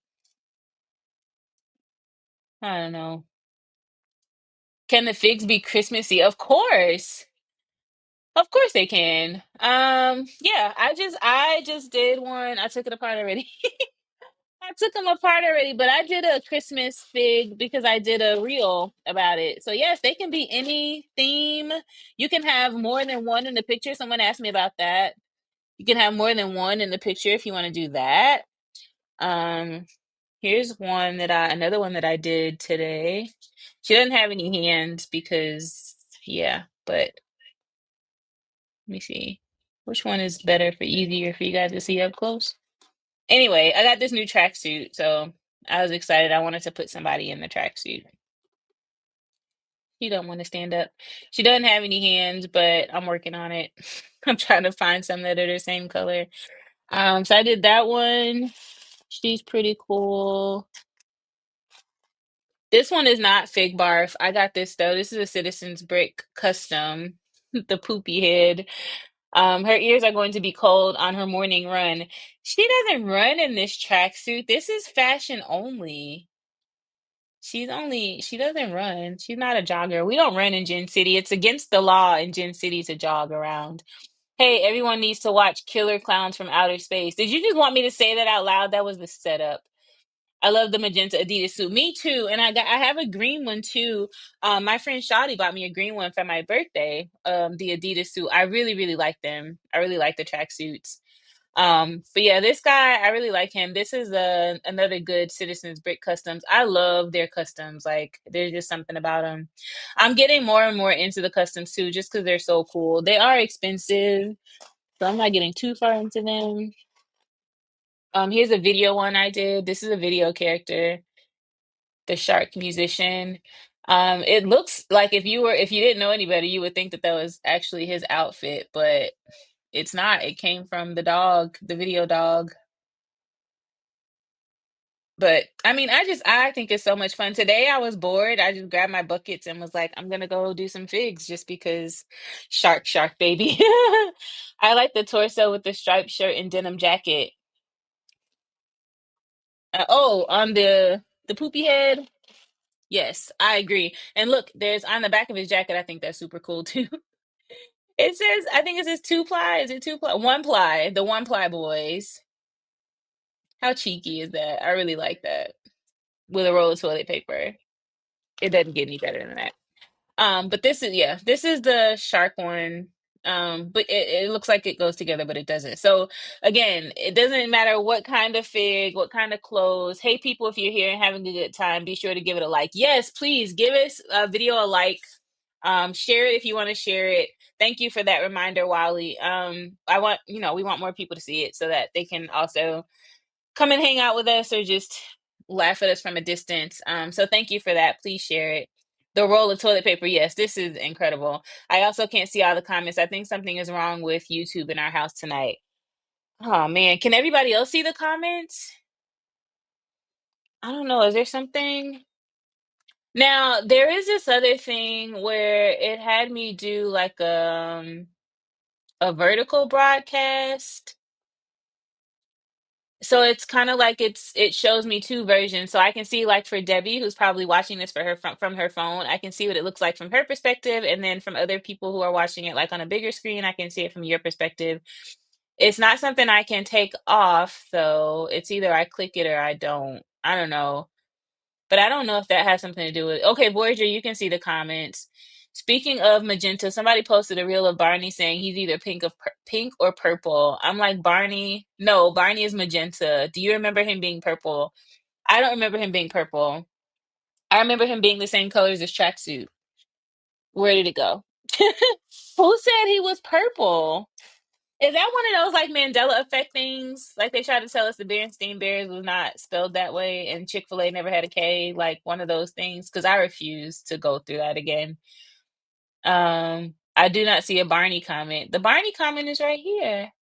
I don't know. Can the figs be Christmassy? Of course. Of course they can. Yeah, I just did one. I took it apart already. I took them apart already, but I did a Christmas fig because I did a reel about it. So yes, they can be any theme. You can have more than one in the picture. Someone asked me about that. You can have more than one in the picture if you want to do that. Um, Here's another one that I did today. She doesn't have any hands because, yeah, but let me see. Which one is better for easier for you guys to see up close? Anyway, I got this new tracksuit, so I was excited. I wanted to put somebody in the tracksuit. She don't want to stand up. She doesn't have any hands, but I'm working on it. I'm trying to find some that are the same color. So I did that one. She's pretty cool. This one is not Fig Barf. I got this though. This is a Citizens Brick custom. The poopy head. Her ears are going to be cold on her morning run. She doesn't run in this tracksuit. This is fashion only. She doesn't run. She's not a jogger. We don't run in Gin City. It's against the law in Gin City to jog around. Hey, everyone needs to watch Killer Clowns from Outer Space. Did you just want me to say that out loud? That was the setup. I love the magenta Adidas suit. Me too. And I have a green one too. My friend Shawty bought me a green one for my birthday. The Adidas suit. I really, really like them. I really like the tracksuits. But yeah, this guy, I really like him. This is another good Citizens Brick Customs. I love their customs. Like there's just something about them. I'm getting more and more into the customs too, just because they're so cool. They are expensive, so I'm not getting too far into them. Here's a video one I did. This is a video character, the shark musician. It looks like if you didn't know anybody, you would think that that was actually his outfit, but it's not. It came from the dog, the video dog. But I mean, I think it's so much fun. Today I was bored. I just grabbed my buckets and was like, I'm gonna go do some figs just because shark baby. I like the torso with the striped shirt and denim jacket. Oh, on the poopy head. Yes, I agree. And look, there's on the back of his jacket, I think that's super cool too. It says, I think it says two ply. Is it two ply? One ply, the one ply boys. How cheeky is that? I really like that. With a roll of toilet paper. It doesn't get any better than that. But this is the shark one. But it looks like it goes together, but it doesn't. So again, it doesn't matter what kind of fig, what kind of clothes. Hey, people, if you're here and having a good time, be sure to give it a like. Yes, please give us a video a like. Share it if you want to share it. Thank you for that reminder, Wally. I want, we want more people to see it so that they can also come and hang out with us or just laugh at us from a distance. So thank you for that. Please share it. The roll of toilet paper. Yes, this is incredible. I also can't see all the comments. I think something is wrong with YouTube in our house tonight. Oh man, can everybody else see the comments? I don't know. Is there something? Now, there is this other thing where it had me do like a vertical broadcast. So it's kind of like it shows me two versions. So I can see like for Debbie, who's probably watching this for her from her phone, I can see what it looks like from her perspective, and then from other people who are watching it like on a bigger screen, I can see it from your perspective. It's not something I can take off, so it's either I click it or I don't. I don't know. But I don't know if that has something to do with. Okay, Voyager, you can see the comments. Speaking of magenta, somebody posted a reel of Barney saying he's either pink or purple. I'm like, Barney, no, Barney is magenta. Do you remember him being purple? I don't remember him being purple. I remember him being the same color as his tracksuit. Where did it go? Who said he was purple? Is that one of those like Mandela effect things? Like they tried to tell us the Berenstain Bears was not spelled that way and Chick-fil-A never had a K, like one of those things? Because I refuse to go through that again. I do not see a Barney comment. The Barney comment is right here.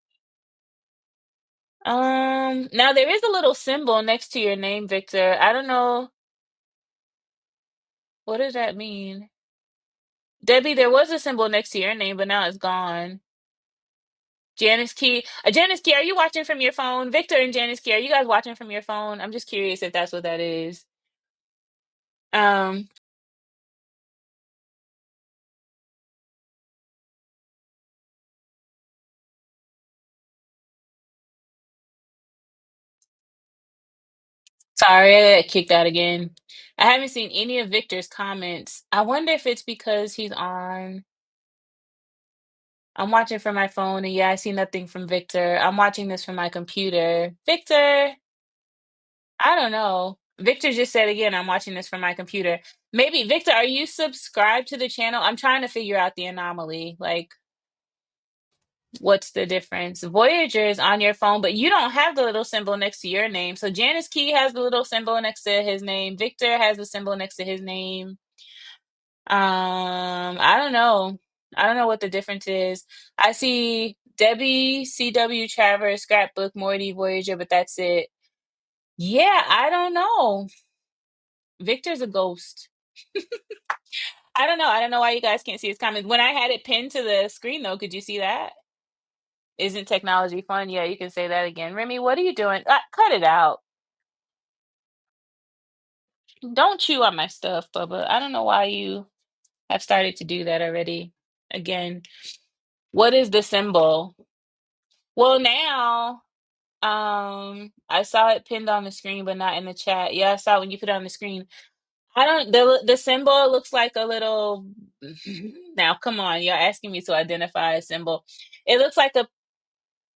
Now there is a little symbol next to your name, Victor. I don't know. What does that mean? Debbie, there was a symbol next to your name, but now it's gone. Janice Key, are you watching from your phone? Victor and Janice Key, are you guys watching from your phone? I'm just curious if that's what that is. Um, Sorry, I got kicked out again. I haven't seen any of Victor's comments. I wonder if it's because he's on. I'm watching from my phone, and yeah, I see nothing from Victor. I'm watching this from my computer. Victor, I don't know. Victor just said again, I'm watching this from my computer. Maybe, Victor, are you subscribed to the channel? I'm trying to figure out the anomaly. Like, what's the difference? Voyager is on your phone, but you don't have the little symbol next to your name. So Janice Key has the little symbol next to his name. Victor has the symbol next to his name. I don't know. I don't know what the difference is. I see Debbie, CW, Travers, Scrapbook, Morty, Voyager, but that's it. Yeah, I don't know. Victor's a ghost. I don't know. I don't know why you guys can't see his comments. When I had it pinned to the screen, though, could you see that? Isn't technology fun? Yeah, you can say that again. Remy, what are you doing? Cut it out. Don't chew on my stuff, Bubba. I don't know why you have started to do that already. Again, what is the symbol? Well, now, I saw it pinned on the screen, but not in the chat. Yeah, I saw it when you put it on the screen. I don't, the symbol looks like a little, now come on, you're asking me to identify a symbol. It looks like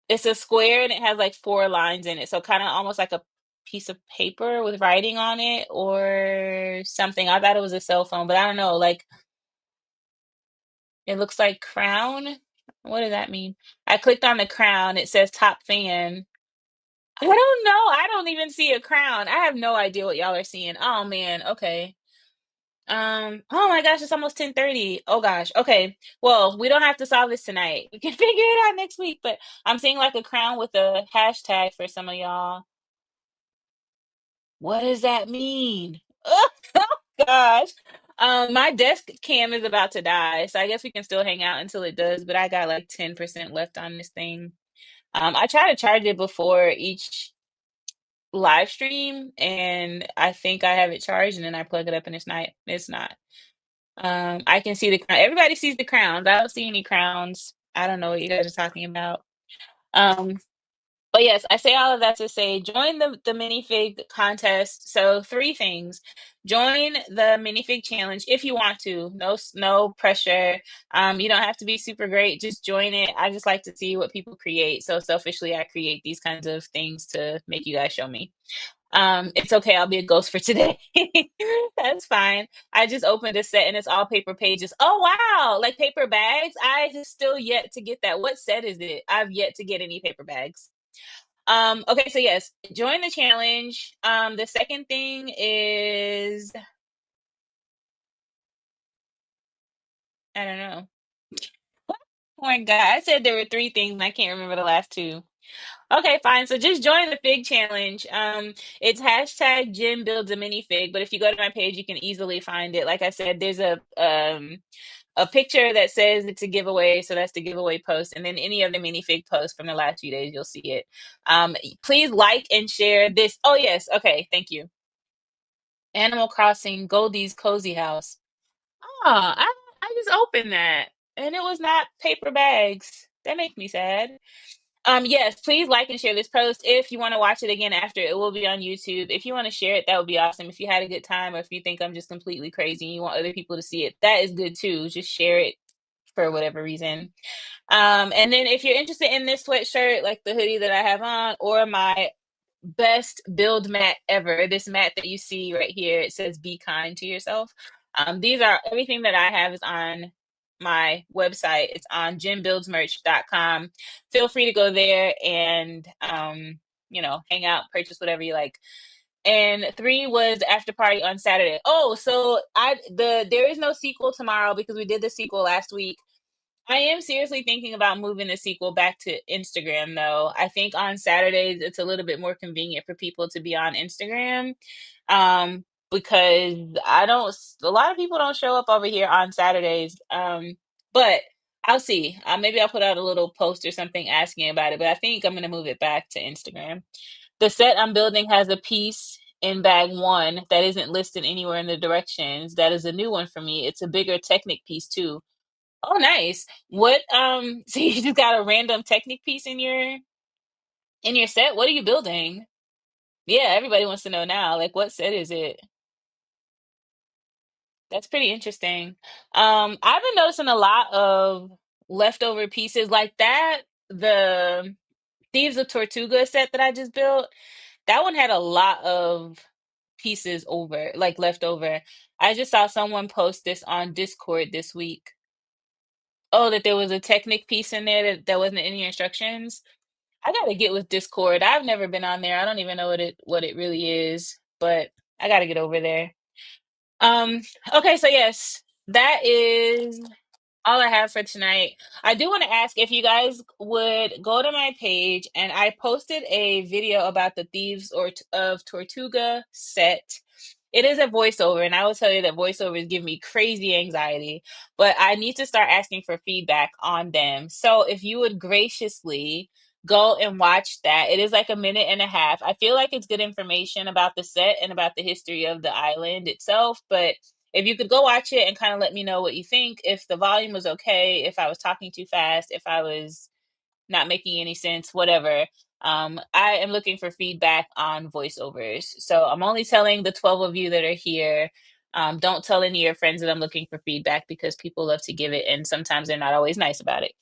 it's a square and it has like four lines in it. So kind of almost like a piece of paper with writing on it or something. I thought it was a cell phone, but I don't know. Like it looks like crown. What does that mean? I clicked on the crown. It says top fan. I don't know. I don't even see a crown. I have no idea what y'all are seeing. Oh man. Okay. Oh my gosh, it's almost 10:30. Oh gosh. Okay. Well, we don't have to solve this tonight. We can figure it out next week, but I'm seeing like a crown with a hashtag for some of y'all. What does that mean? Oh gosh. My desk cam is about to die, so I guess we can still hang out until it does, but I got like 10% left on this thing. I try to charge it before each live stream, and I think I have it charged, and then I plug it up and it's not. I can see the crown. Everybody sees the crowns. I don't see any crowns. I don't know what you guys are talking about. Um, but yes, I say all of that to say join the minifig contest. So three things. Join the minifig challenge if you want to. No pressure. You don't have to be super great. Just join it. I just like to see what people create. So selfishly, I create these kinds of things to make you guys show me. It's okay. I'll be a ghost for today. That's fine. I just opened a set and it's all paper pages. Oh wow, like paper bags. I have still yet to get that. What set is it? I've yet to get any paper bags. Okay, so yes, join the challenge. The second thing is I don't know. Oh my God, I said there were three things and I can't remember the last two. Okay, fine. So just join the fig challenge. It's hashtag Jim builds a minifig, but if you go to my page, you can easily find it. Like I said, there's a picture that says it's a giveaway, so that's the giveaway post, and then any other minifig post from the last few days, you'll see it. Please like and share this. Oh yes, okay, thank you. Animal Crossing Goldie's Cozy House. Oh, I just opened that and it was not paper bags. That makes me sad. Yes, please like and share this post. If you want to watch it again after, it will be on YouTube. If you want to share it, that would be awesome. If you had a good time or if you think I'm just completely crazy and you want other people to see it, that is good too. Just share it for whatever reason. And then if you're interested in this sweatshirt, like the hoodie that I have on, or my best build mat ever, this mat that you see right here, it says be kind to yourself. These are everything that I have is on my website. It's on jimbuildsmerch.com. Feel free to go there and hang out, purchase whatever you like. And three was the after party on Saturday. Oh, so there is no sequel tomorrow because we did the sequel last week. I am seriously thinking about moving the sequel back to Instagram, though. I think on Saturdays it's a little bit more convenient for people to be on Instagram, because a lot of people don't show up over here on Saturdays. But I'll see. Maybe I'll put out a little post or something asking about it. But I think I'm gonna move it back to Instagram. The set I'm building has a piece in bag one that isn't listed anywhere in the directions. That is a new one for me. It's a bigger Technic piece too. Oh, nice. What so you just got a random Technic piece in your set? What are you building? Yeah, everybody wants to know now. Like what set is it? That's pretty interesting. I've been noticing a lot of leftover pieces like that. The Thieves of Tortuga set that I just built, that one had a lot of pieces over, like left over. I just saw someone post this on Discord this week. Oh, that there was a Technic piece in there that wasn't in your instructions. I gotta get with Discord. I've never been on there. I don't even know what it really is, but I gotta get over there. Um, okay, so yes, that is all I have for tonight. I do want to ask if you guys would go to my page, and I posted a video about the Thieves of Tortuga set. It is a voiceover, and I will tell you that voiceovers give me crazy anxiety, but I need to start asking for feedback on them. So if you would graciously go and watch that, it is like a minute and a half. I feel like it's good information about the set and about the history of the island itself, but if you could go watch it and kind of let me know what you think, if the volume was okay, if I was talking too fast, if I was not making any sense, whatever. I am looking for feedback on voiceovers. So I'm only telling the 12 of you that are here. Don't tell any of your friends that I'm looking for feedback because people love to give it and sometimes they're not always nice about it.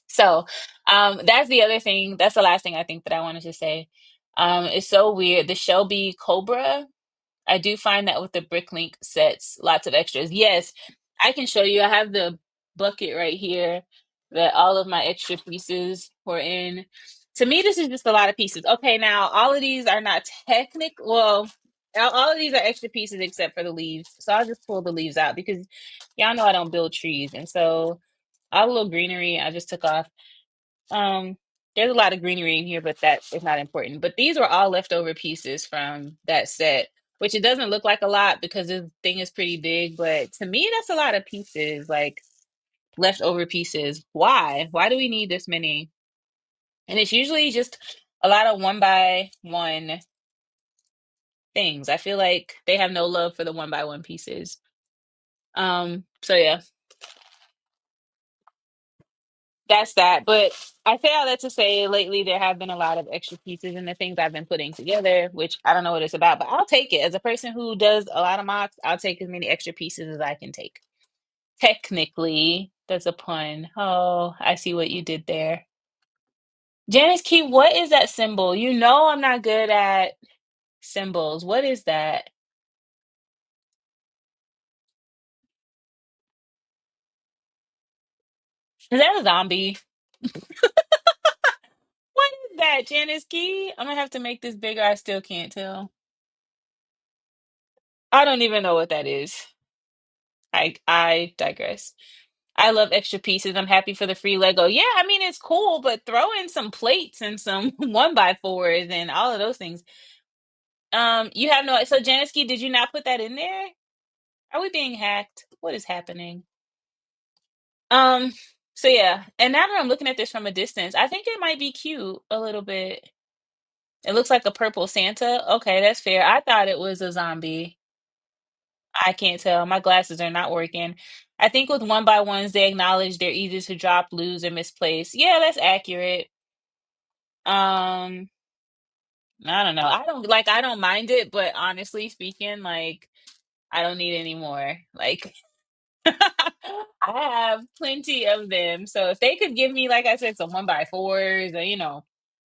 So that's the other thing. That's the last thing I think that I wanted to say. It's so weird. The Shelby Cobra, I do find that with the Bricklink sets, lots of extras. Yes, I can show you. I have the bucket right here that all of my extra pieces were in. To me, this is just a lot of pieces. Okay, now all of these are not technical. Well, all of these are extra pieces except for the leaves. So I'll just pull the leaves out because y'all know I don't build trees. And so all the little greenery I just took off. Um, there's a lot of greenery in here, but that is not important. But these were all leftover pieces from that set, which it doesn't look like a lot because this thing is pretty big. But to me, that's a lot of pieces, like leftover pieces. Why? Why do we need this many? And it's usually just a lot of one by one things. I feel like they have no love for the one by one pieces. So yeah, that's that. But I say all that to say lately there have been a lot of extra pieces in the things I've been putting together, which I don't know what it's about, but I'll take it. As a person who does a lot of mocks, I'll take as many extra pieces as I can take. Technically, that's a pun. Oh, I see what you did there. Janice Key, what is that symbol? You know I'm not good at symbols. What is that? Is that a zombie? What is that, Janice Key? I'm gonna have to make this bigger. I still can't tell. I don't even know what that is. I digress. I love extra pieces. I'm happy for the free Lego. Yeah, I mean it's cool, but throw in some plates and some one by fours and all of those things. You have no so Janiski, did you not put that in there? Are we being hacked? What is happening? Um, so yeah, and now that I'm looking at this from a distance, I think it might be cute a little bit. It looks like a purple Santa. Okay, that's fair. I thought it was a zombie. I can't tell. My glasses are not working. I think with one by ones, they acknowledge they're easy to drop, lose, or misplace. Yeah, that's accurate. Um, I don't know. I don't mind it, but honestly speaking, like I don't need any more. Like I have plenty of them. So if they could give me, like I said, some one by fours or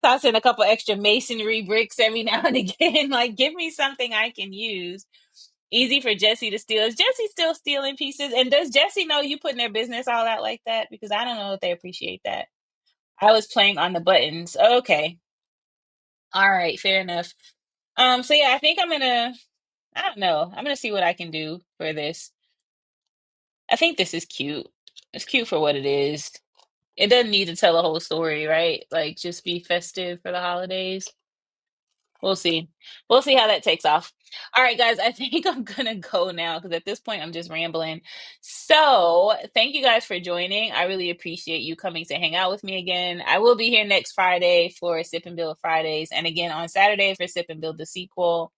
toss in a couple extra masonry bricks every now and again, like give me something I can use. Easy for Jesse to steal. Is Jesse still stealing pieces? And does Jesse know you putting their business all out like that? Because I don't know if they appreciate that. I was playing on the buttons. Okay. All right, fair enough. So yeah, I think I don't know. I'm gonna see what I can do for this. I think this is cute. It's cute for what it is. It doesn't need to tell a whole story, right? Like just be festive for the holidays. We'll see. We'll see how that takes off. All right, guys, I think I'm gonna go now because at this point I'm just rambling. So, thank you guys for joining. I really appreciate you coming to hang out with me again. I will be here next Friday for Sip and Build Fridays, and again on Saturday for Sip and Build the sequel.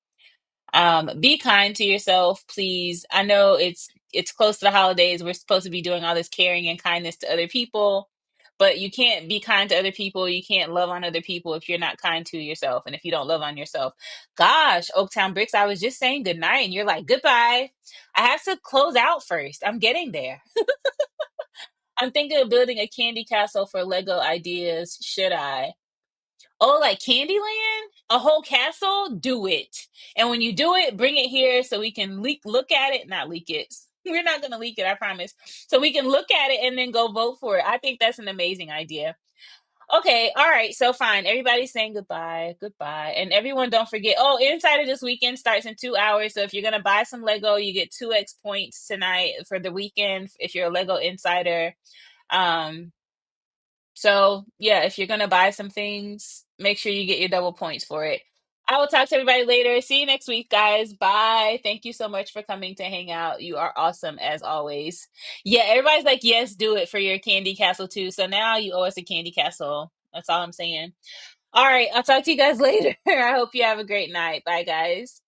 Be kind to yourself, please. I know it's close to the holidays. We're supposed to be doing all this caring and kindness to other people, but you can't be kind to other people. You can't love on other people if you're not kind to yourself and if you don't love on yourself. Gosh, Oaktown Bricks, I was just saying good night and you're like goodbye. I have to close out first. I'm getting there. I'm thinking of building a candy castle for Lego ideas. Should I? Oh, like Candyland? A whole castle? Do it. And when you do it, bring it here so we can look at it, not leak it. We're not going to leak it, I promise. So we can look at it and then go vote for it. I think that's an amazing idea. Okay, all right. So fine. Everybody's saying goodbye. Goodbye. And everyone don't forget. Oh, Inside of this weekend starts in 2 hours. So if you're gonna buy some Lego, you get 2x points tonight for the weekend if you're a Lego insider. Um, so yeah, if you're gonna buy some things, make sure you get your double points for it. I will talk to everybody later. See you next week, guys. Bye. Thank you so much for coming to hang out. You are awesome as always. Yeah, everybody's like, yes, do it for your candy castle too. So now you owe us a candy castle. That's all I'm saying. All right, I'll talk to you guys later. I hope you have a great night. Bye, guys.